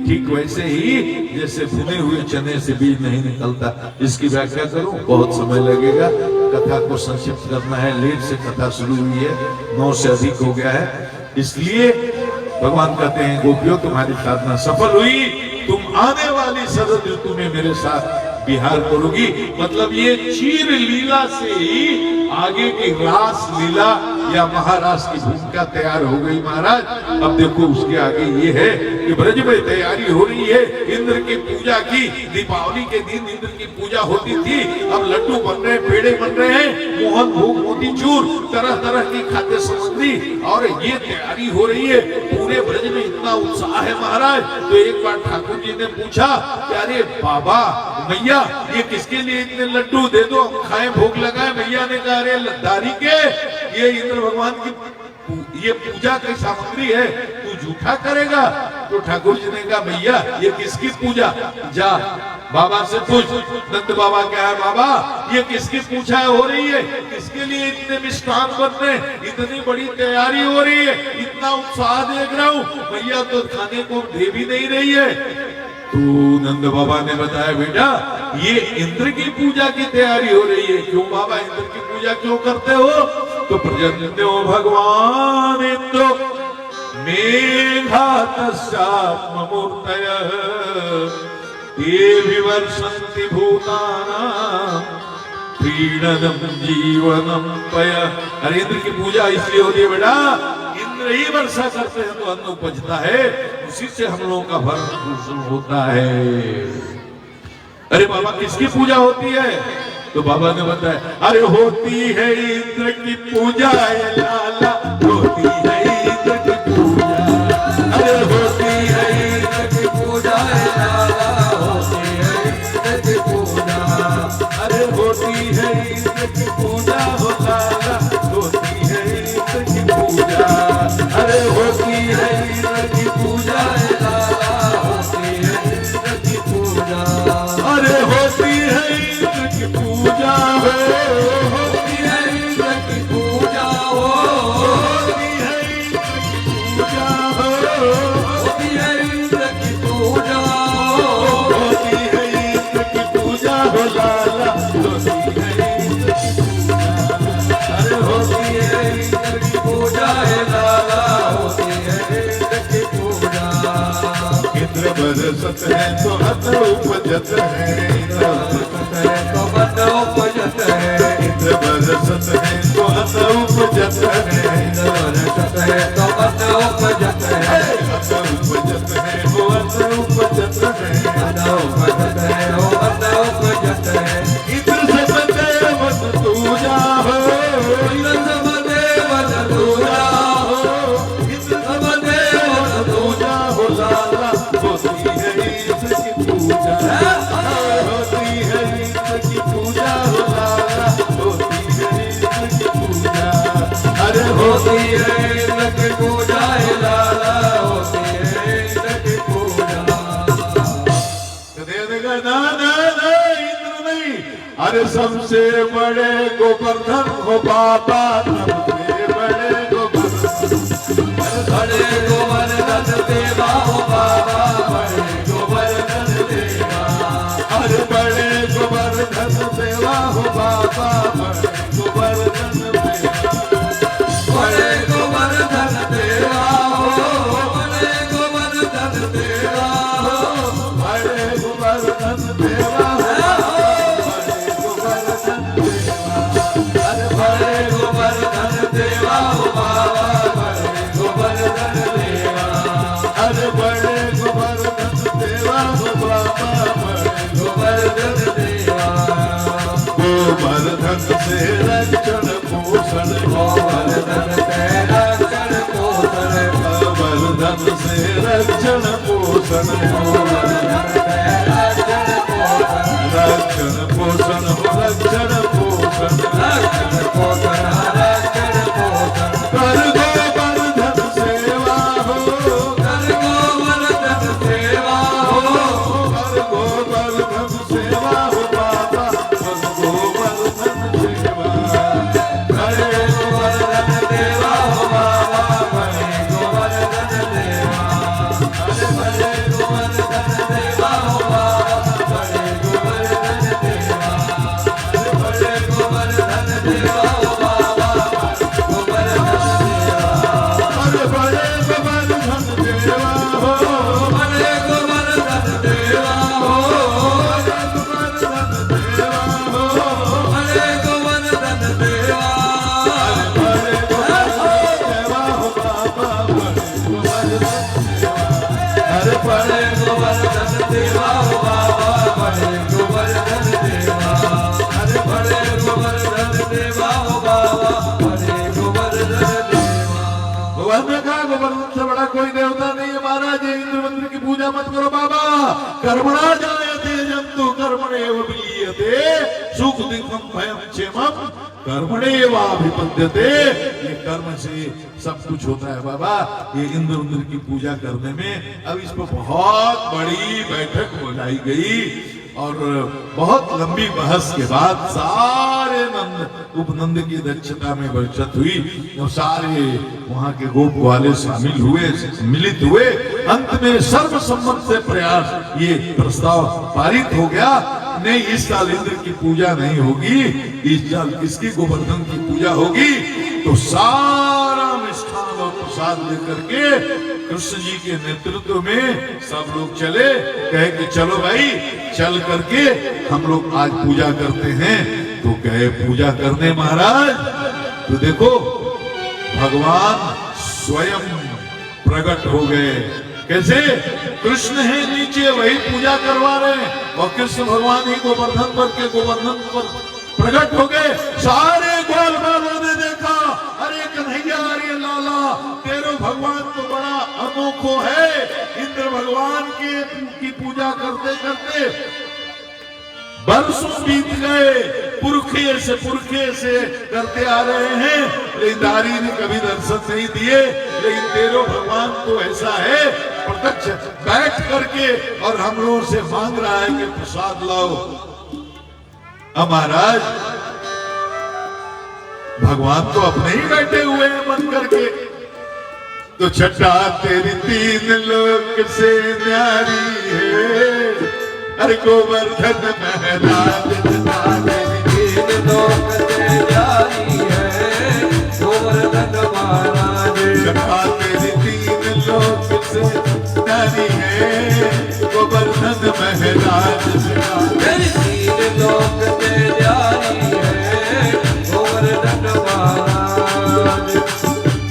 ठीक वैसे ही जैसे भुने हुए चने से बीज नहीं निकलता। इसकी व्याख्या करूं बहुत समय लगेगा, कथा को संक्षिप्त करना है। लेट से कथा शुरू हुई है, 9 से अधिक हो गया है, इसलिए भगवान कहते हैं गोपियों तुम्हारी साधना सफल हुई, तुम आने वाली शरद ऋतु में मेरे साथ विहार करोगी। मतलब ये चीर लीला से ही आगे की रास लीला या महारास की भूमिका तैयार हो गई महाराज। अब देखो उसके आगे ये है कि ब्रज में तैयारी हो रही है इंद्र की पूजा की। दीपावली के दिन इंद्र की पूजा होती थी, अब लड्डू बन रहे, पेड़े बन रहे हैं, मोहन भोग मोतीचूर तरह तरह की खाद्य सामग्री, और ये तैयारी हो रही है। पूरे ब्रज में इतना उत्साह है महाराज। तो एक बार ठाकुर जी ने पूछा कि अरे बाबा मैया ये किसके लिए इतने लड्डू दे दो, खाएं भोग लगाए। मैया ने कहा अरे लद्दारी के, ये इंद्र भगवान की ये पूजा की सामग्री है, तू झूठा करेगा। तो ठाकुर जी ने कहा भैया ये किसकी पूजा, जा बाबा से पूछ। नंद बाबा क्या है बाबा ये किसकी पूजा हो रही है, किसके लिए इतने मिष्ठान बन रहे, इतनी बड़ी तैयारी हो रही है, इतना उत्साह देख रहा हूँ, भैया तो खाने को दे भी नहीं रही है। तो नंद बाबा ने बताया बेटा ये इंद्र की पूजा की तैयारी हो रही है। क्यों बाबा इंद्र की पूजा क्यों करते हो? तो प्रजन्यो भगवान इंद्रो मेघातस्यात्ममूर्तयः ते विवर्षन्ति भूतानां प्रीणनम जीवनम पय। अरे इंद्र की पूजा इसलिए होती है बेटा, इंद्र ही वर्षा करते हैं तो अन्न उपजता है, उसी से हम लोगों का भरण पोषण होता है। अरे बाबा किसकी पूजा होती है? तो बाबा ने बताया अरे होती है इंद्र की पूजा है लाला, होती है इंद्र की पूजा, अरे होती है इंद्र की पूजा है लाला, होती है इंद्र की पूजा, अरे होती है इंद्र की पूजा हो लाला, होती है इंद्र की पूजा, अरे होती है इंद्र की पूजा है लाला, होती है इंद्र की पूजा, अरे होती है इंद्र की पूजा हो, होती है इंद्र की पूजा हो, होती है इंद्र की पूजा हो, होती है इंद्र की पूजा हो, होती है इंद्र की पूजा हो लाला, होती है इंद्र की पूजा, अरे होती है इंद्र की पूजा है लाला, होती है इंद्र की पूजा। इंद्र बरसत है तो अन्न उपजत है, इंद्र बरसत है तो अन्न उपजत है, इंद्र बरसत है तो अन्न उपजत है, इंद्र बरसत है तो अन्न उपजत है, अन्न उपजत है वो अन्न उपजत है, अन्न उपजत है वो अन्न उपजत है। इंद्र समदेव तूजा हो, इंद्र समदेव तूजा हो, इंद्र समदेव तूजा हो लाला, होती है इंद्र की पूजा, होती है इंद्र की पूजा हो लाला, होती है इंद्र की पूजा, अरे होती है इंद्र की पूजा है लाला, होती है इंद्र की पूजा। ना ना ना इंद्र नहीं, अरे सबसे बड़े गोवर्धन हो बाबा, सबसे बड़े गोवर्धन, बड़े गोवर्धन देवा हो बाबा, बड़े गोवर्धन देवा, अरे बड़े गोवर्धन देवा हो बाबा, बड़े गोवर्धन देवा, बड़े गोवर्धन देवा हो, बड़े गोवर्धन देवा हो, बड़े गोवर्धन देवा हो, बड़े गोवर्धन देवा, अरे बड़े गोवर्धन देवा हो बाबा, बड़े गोवर्धन देवा, अरे बड़े गोवर्धन देवा हो बाबा, बड़े गोवर्धन देवा। गोवर्धन से रक्षण पोषण, गोवर्धन से रक्षण पोषण, गोवर्धन से रक्षण पोषण, गोवर्धन से रक्षण पोषण, रक्षण पोषण हो रक्षण पोषण, रक्षण पोषण रक्षण पोषण, कर गोवर्धन सेवा हो, कर गोवर्धन सेवा हो, कर गोवर्धन सेवा हो बाबा, कर गोवर्धन सेवा, करे गोवर्धन देवा हो बाबा, करे गोवर्धन देवा, अरे बड़े गोवर्धन देवा हो बाबा, बड़े गोवर्धन देवा, अरे बड़े गोवर्धन देवा हो बाबा, गोवर्धन देवा, अरे बड़े गोवर्धन देवा हो, बड़े गोवर्धन देवा हो, बड़े गोवर्धन देवा हो, बड़े गोवर्धन देवा, अरे बड़े गोवर्धन देवा हो बाबा, बड़े गोवर्धन देवा, अरे बड़े गोवर्धन देवा हो बाबा, बड़े गोवर्धन देवा, अरे बड़े गोवर्धन देवा हो बाबा, बड़े गोवर्धन देवा। भगवान ने कहा गोवर्धन से बड़ा कोई देवता नहीं है महाराज, ये इंद्र मंत्र की पूजा मत करो बाबा, कर्मणा जायते जंतु कर्मणेव विलीयते, सुख कौमुदिकम भयम क्षेमम कर्मणे वाभिपद्यते। ये कर्म से सब कुछ होता है बाबा। ये इंद्र उंद्र की पूजा करने में अब इस पर बहुत बड़ी बैठक बुलाई गई और बहुत लंबी बहस के बाद सारे नंद उपनंद की दक्षता में बचत हुई और सारे वहां के गोप वाले शामिल हुए, मिलित हुए। अंत में सर्वसम्मत से प्रयास ये प्रस्ताव पारित हो गया, नहीं इस साल इंद्र की पूजा नहीं होगी, इस साल किसकी गोवर्धन की पूजा होगी। तो सारा मिष्ठान और प्रसाद लेकर के कृष्ण जी के नेतृत्व में सब लोग चले, कहे कि चलो भाई चल करके हम लोग आज पूजा करते हैं। तो गए पूजा करने महाराज। तो देखो भगवान स्वयं प्रकट हो गए। कैसे? कृष्ण है नीचे, वही पूजा करवा रहे हैं और कृष्ण भगवान ही गोवर्धन पर के गोवर्धन पर प्रकट हो गए। सारे गोल बालों ने देखा, अरे कन्हैया, अरे लाला, तेरो भगवान तो बड़ा अनोखो है। इंद्र भगवान की पूजा करते करते बरसों बीत गए, पुरखे से करते आ रहे हैं, लेकिन दारी ने कभी दर्शन नहीं दिए। लेकिन तेरो भगवान तो ऐसा है, प्रत्यक्ष बैठ करके और हम लोगों से मांग रहा है कि प्रसाद लाओ। अब महाराज भगवान तो अपने ही बैठे हुए हैं मन करके। तो छठा तेरी तीन लोक से न्यारी है, अरे गोवर्धन महाराज तीन लोक से न्यारी है गोवर्धन महाराज। छठा तेरी तीन लोक से न्यारी है गोवर्धन महाराज। तेरी तीन लोक से न्यारी है गोवर्धन महाराज।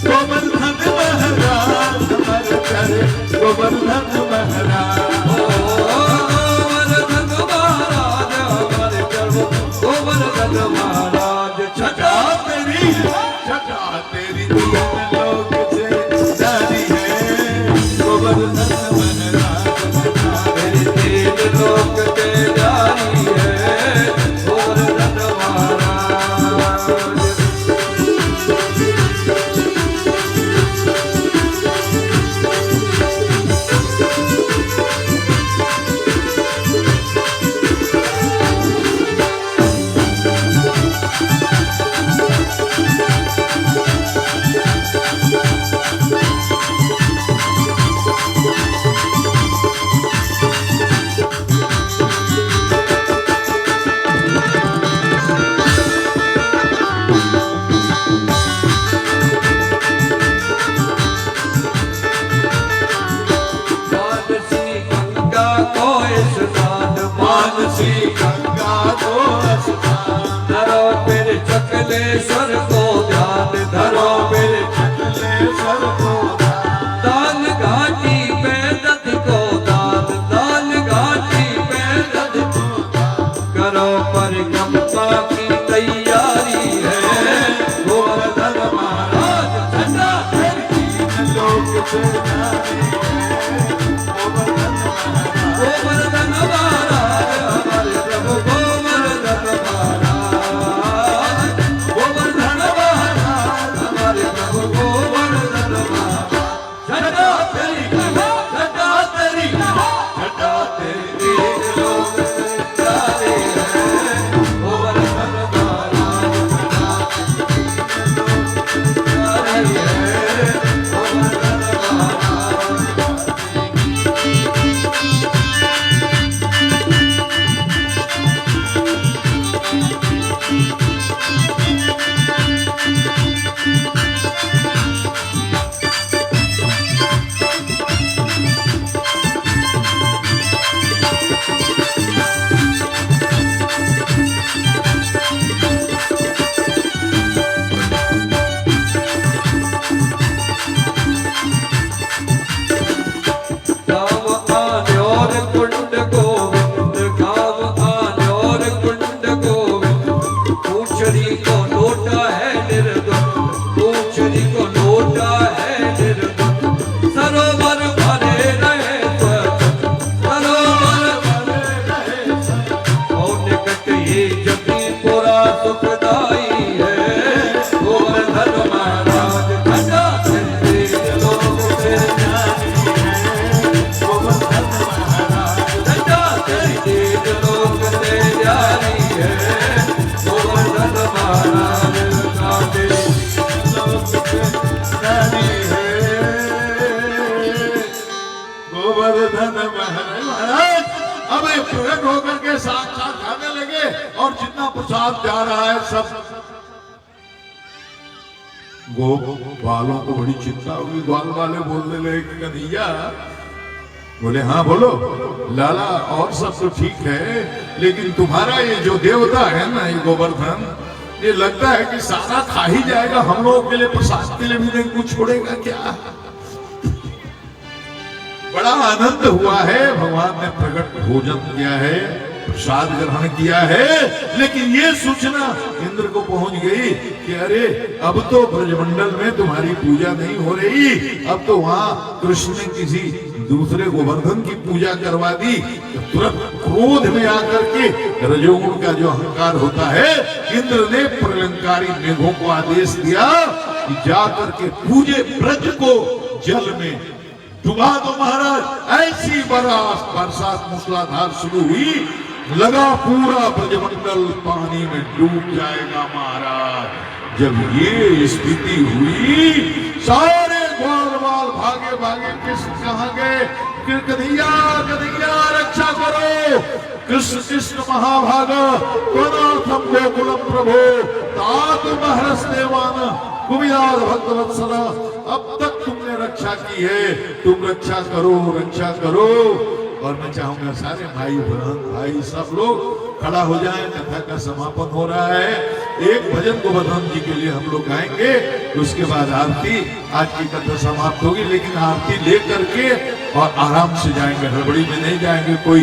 गोवर्धन महाराज हमारे प्यारे गोवर्धन महाराज। गोवर्धन महाराज छठा तेरी तीन लोक से न्यारी है गोवर्धन महाराज। गोवर्धन महाराज अब ये प्रकट होकर के साक्षात खाने लगे और जितना प्रसाद जा रहा है सब ग्वालों को बड़ी चिंता होगी। ग्वाल वाले बोलने लगे कन्हैया, बोले हाँ बोलो लाला, और सब तो ठीक है लेकिन तुम्हारा ये जो देवता है ना ये गोवर्धन, ये लगता है कि सारा खा ही जाएगा, हम लोगों के लिए प्रसाद के लिए भी नहीं कुछ छोड़ेगा क्या। बड़ा आनंद हुआ है, भगवान ने प्रकट भोजन किया है, प्रसाद ग्रहण किया है, लेकिन ये सूचना इंद्र को पहुंच गई कि अरे अब तो ब्रजमंडल में तुम्हारी पूजा नहीं हो रही, अब तो वहां कृष्ण ने किसी दूसरे गोवर्धन की पूजा करवा दी। तुरंत क्रोध में आकर के रजोगुण का जो अहंकार होता है, इंद्र ने प्रलंकारी मेघों को आदेश दिया कि जाकर के पूजे ब्रज को जल में डुबा दो महाराज। ऐसी बरसात मूसलाधार शुरू हुई, लगा पूरा ब्रजमंडल पानी में डूब जाएगा महाराज। जब ये स्थिति हुई सारे ग्वाल वाल भागे भागे कृष्ण कहाँ गए, कन्हैया कन्हैया रक्षा करो, कृष्ण कृष्ण महाभागा त्वनाथम गोकुलम प्रभो तात महरस देवान कुमिराज भक्तवत्सला, अब तक तुमने रक्षा की है, तुम रक्षा करो रक्षा करो। और मैं चाहूंगा सारे भाई बहन भाई सब लोग खड़ा हो जाएं, कथा का समापन हो रहा है। एक भजन गोवर्धन जी के लिए हम लोग गाएंगे, उसके बाद आरती, आज की कथा समाप्त होगी, लेकिन आरती लेकर के और आराम से जाएंगे, हड़बड़ी में नहीं जाएंगे। कोई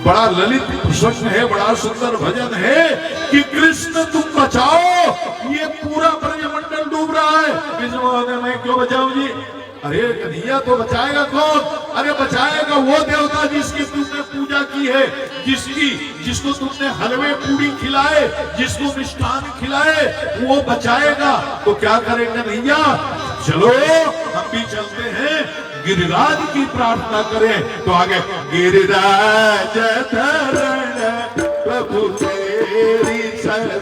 बड़ा ललित प्रसंग है, बड़ा सुंदर भजन है कि कृष्ण तुम बचाओ, ये पूरा ब्रजमंडल डूब रहा है, मैं क्यों बचाऊं जी। अरे कन्हैया तो बचाएगा कौन, अरे बचाएगा वो देवता जिसकी तुमने पूजा की है, जिसको तुमने हलवे पूड़ी खिलाए, जिसको मिष्ठान खिलाए, वो बचाएगा। तो क्या करे कन्हैया, चलो हम भी चलते हैं, गिरिराज की प्रार्थना करें। तो आगे गिरिराज धरण प्रभु तेरी शरण,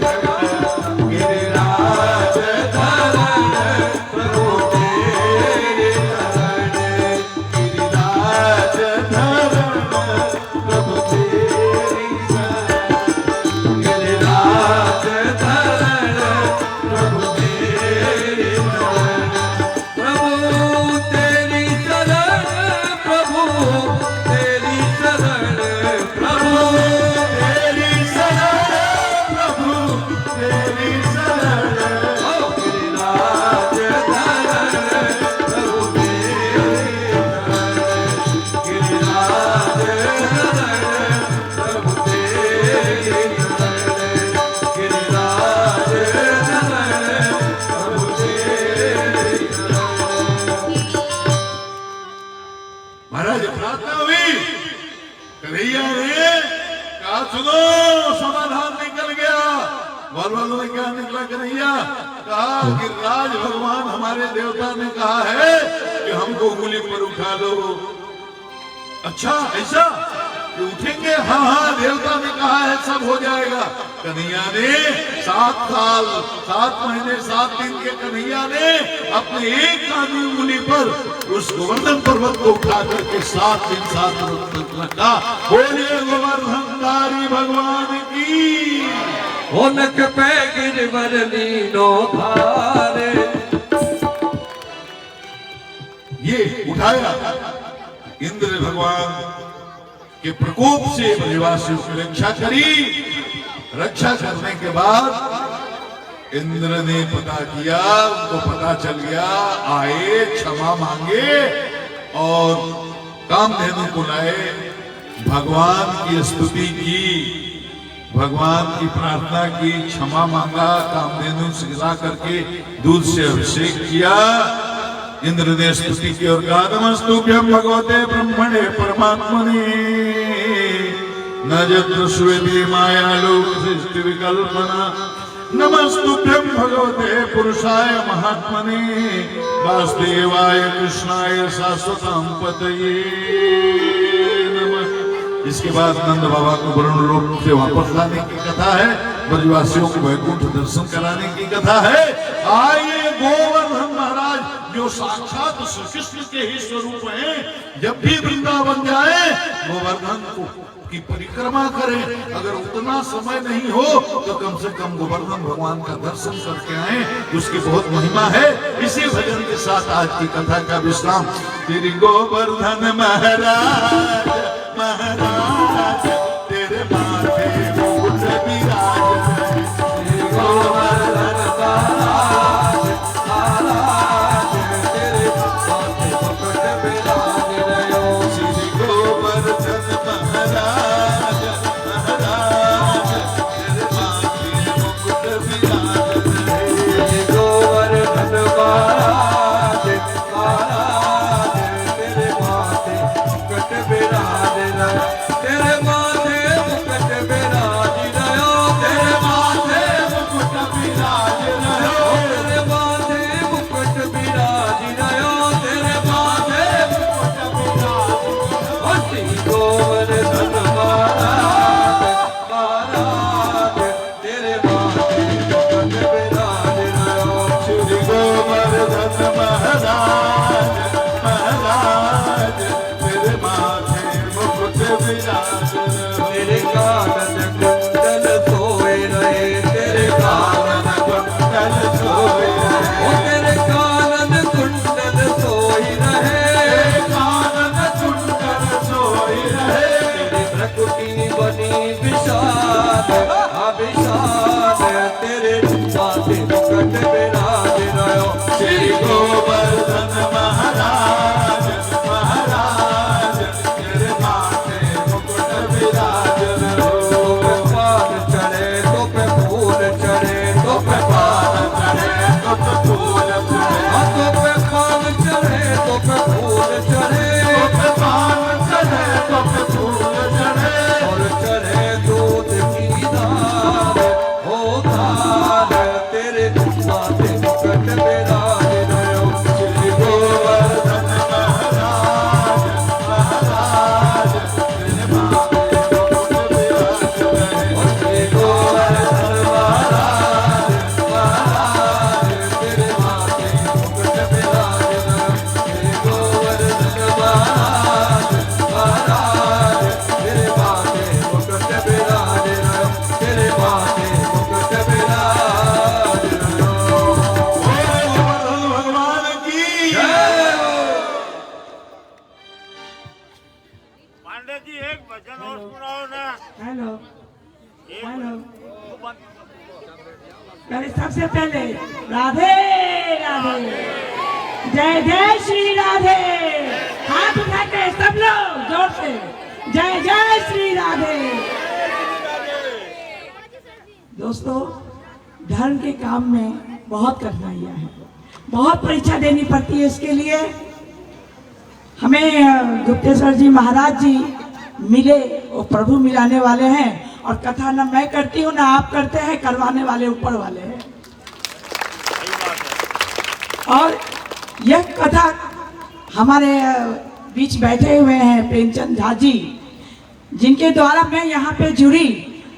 गिरिराज धरण प्रभु तेरी शरण, गिरिराज धरण प्रभु तेरी शरण, गिरिराज धरण प्रभु तेरी शरण, प्रभु तेरी शरण, प्रभु तेरी शरण, प्रभु तेरी शरण प्रभु तेरी शरण, ओ गिरिराज धरण प्रभु तेरी शरण, गिरिराज धरण प्रभु तेरी शरण, गिरिराज धरण प्रभु तेरी शरण। महाराज प्रार्थना हुई, कन्हैया ने कहा सुनो समाधान निकल गया। वालों ने क्या निकला कन्हैया, कहा कि राज भगवान हमारे देवता ने कहा है कि हमको उंगली पर उठा दो। अच्छा ऐसा कि उठेंगे, हाँ हाँ देवता ने कहा है सब हो जाएगा। कन्हैया ने 7 साल 7 महीने 7 दिन के कन्हैया ने अपने एक कानी उंगली पर उस गोवर्धन पर्वत को उठा करके 7 दिन 7 रात तक रखा। बोलिए गोवर्धनधारी भगवान की। होनक पे गिरवर लीनो धारे, ये उठाया, इंद्र भगवान के प्रकोप से ब्रजवासियों की रक्षा करी। रक्षा करने के बाद इंद्र ने पता किया, उनको पता चल गया, आए क्षमा मांगे और कामधेनु को लाए, भगवान की स्तुति की, भगवान की प्रार्थना की, क्षमा मांगा, कामधेनु से ला करके दूध से अभिषेक किया। इंद्र ने स्तुति की और कहा नमस्तुभ्यं भगवते ब्रह्मणे परमात्मने न यत्र श्रूयते माया लोक सृष्टि विकल्पना, नमस्तुभ्यं भगवते पुरुषाय महात्मने वासुदेवाय कृष्णाय शाश्वतां पतये नमः। इसके बाद नंद बाबा को वरुण लोक से वापस लाने की कथा है, ब्रजवासियों को वैकुंठ दर्शन कराने की कथा है। आइए गोवर्धन महाराज जो साक्षात श्री कृष्ण के ही स्वरूप हैं, जब भी वृंदावन जाए गोवर्धन की परिक्रमा करें। अगर उतना समय नहीं हो तो कम से कम गोवर्धन भगवान का दर्शन करके आए, उसकी बहुत महिमा है। इसी भजन के साथ आज की कथा का विश्राम। श्री गोवर्धन महाराज महाराज तेरे माथे मुकुट विराज श्री गोवर्धन महाराज महाराज तेरे माथे मुकुट विराज रहो। श्री गोवर्धन महाराज महाराज तेरे माथे मुकुट विराज श्री गोवर्धन महाराज महाराज तेरे माथे मुकुट विराज रहो। तेरे माथे मुकुट विराज रहो। तेरे माथे मुकुट विराज रहो। तेरे माथे मुकुट विराज रहो। तेरे माथे मुकुट विराज रहो। श्री गोवर्धन महाराज महाराज तेरे माथे मुकुट विराज रहो। श्री गोवर्धन महाराज महाराज तेरे माथे मुकुट विराज तेरे कानन कुंडल सोए रहे। तेरे कानन कुंडल सोए ओ तेरे कानन कुंडल सोई रहे। कानन कुंडल सोए रहे। तेरी प्रकृति बनी विशाल अविशाल तेरे माथे मुकुट विराज रहो। श्री गोवर्धन महाराज महाराज तेरे माथे मुकुट विराज तो पे पान चढ़े तो पे फूल चढ़े तो पे पान चढ़े तो फूल चढ़े तो पे पान चढ़े तो पे फूल चढ़े तो पान चढ़े तो फूल चढ़े और चढ़े दूध की धार हो धार तेरे माथे मुकुट विराज रहो। श्री गोवर्धन महाराज महाराज तेरे माथे मुकुट विराज रहे। श्री गोवर्धन महाराज महाराज तेरे माथे मुकुट विराज रहो। श्री गोवर्धन महाराज महाराज तेरे माथे मुकुट विराज रहो। तेरे माथे मुकुट विराज रहो। गोवर्धन भगवान की जय हो। पांडे जी एक भजन और सुनाओ ना। हेलो हेलो पहले सबसे पहले राधे राधे जय जय श्री राधे। हाथ उठा के सब लोग जोर से जय जय श्री राधे। दोस्तों, धर्म के काम में बहुत कठिनाइयां हैं, बहुत परीक्षा देनी पड़ती है। इसके लिए हमें गुप्तेश्वर जी महाराज जी मिले, वो प्रभु मिलाने वाले हैं। और कथा न मैं करती हूँ ना आप करते हैं, करवाने वाले ऊपर वाले हैं। और यह कथा हमारे बीच बैठे हुए हैं प्रेमचंद झा जी, जिनके द्वारा मैं यहाँ पे जुड़ी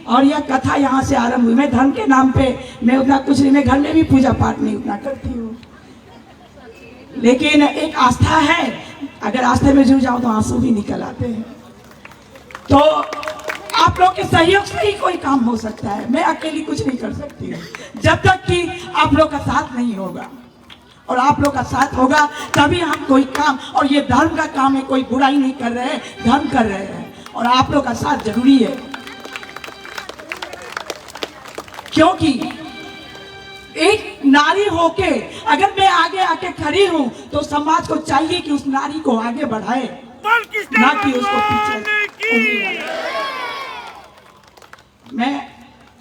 और यह कथा यहाँ से आरंभ हुई। मैं धर्म के नाम पे मैं उतना कुछ नहीं, मैं घर में भी पूजा पाठ नहीं उतना करती हूँ, लेकिन एक आस्था है। अगर आस्थे में जुड़ जाओ तो आंसू भी निकल आते हैं। तो आप लोग के सहयोग से ही कोई काम हो सकता है। मैं अकेली कुछ नहीं कर सकती हूँ जब तक कि आप लोग का साथ नहीं होगा। और आप लोग का साथ होगा तभी हम कोई काम, और ये धर्म का काम है, कोई बुराई नहीं कर रहे हैं, धर्म कर रहे हैं। और आप लोग का साथ जरूरी है, क्योंकि एक नारी होके अगर मैं आगे आके खड़ी हूं तो समाज को चाहिए कि उस नारी को आगे बढ़ाए, ना कि उसको पीछे। मैं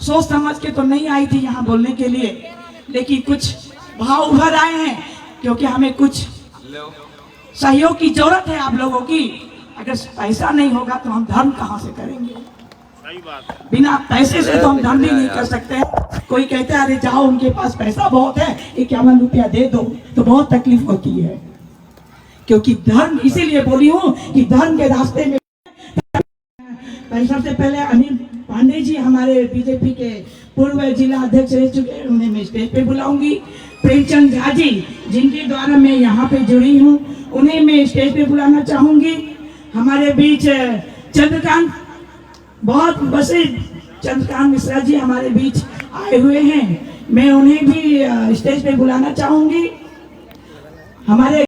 सोच समझ के तो नहीं आई थी यहाँ बोलने के लिए, लेकिन कुछ भाव उभर आए हैं, क्योंकि हमें कुछ सहयोग की जरूरत है आप लोगों की। अगर पैसा नहीं होगा तो हम धर्म कहाँ से करेंगे? सही बात है। बिना पैसे से तो हम धर्म भी नहीं कर सकते। कोई कहता है अरे जाओ उनके पास पैसा बहुत है, 51 रुपया दे दो, तो बहुत तकलीफ होती है। क्योंकि धर्म, इसीलिए बोली हूँ कि धर्म के रास्ते में। सबसे पहले अनिल पांडे जी हमारे बीजेपी के पूर्व जिला अध्यक्ष रह चुके हैं, उन्हें मैं स्टेज पे बुलाऊंगी। प्रेमचंद झा जी, जिनके द्वारा मैं यहाँ पे जुड़ी हूँ, उन्हें मैं स्टेज पे बुलाना चाहूंगी। हमारे बीच चंद्रकांत, बहुत बसे चंद्रकांत मिश्रा जी हमारे बीच आए हुए हैं, मैं उन्हें भी स्टेज पे बुलाना चाहूंगी। हमारे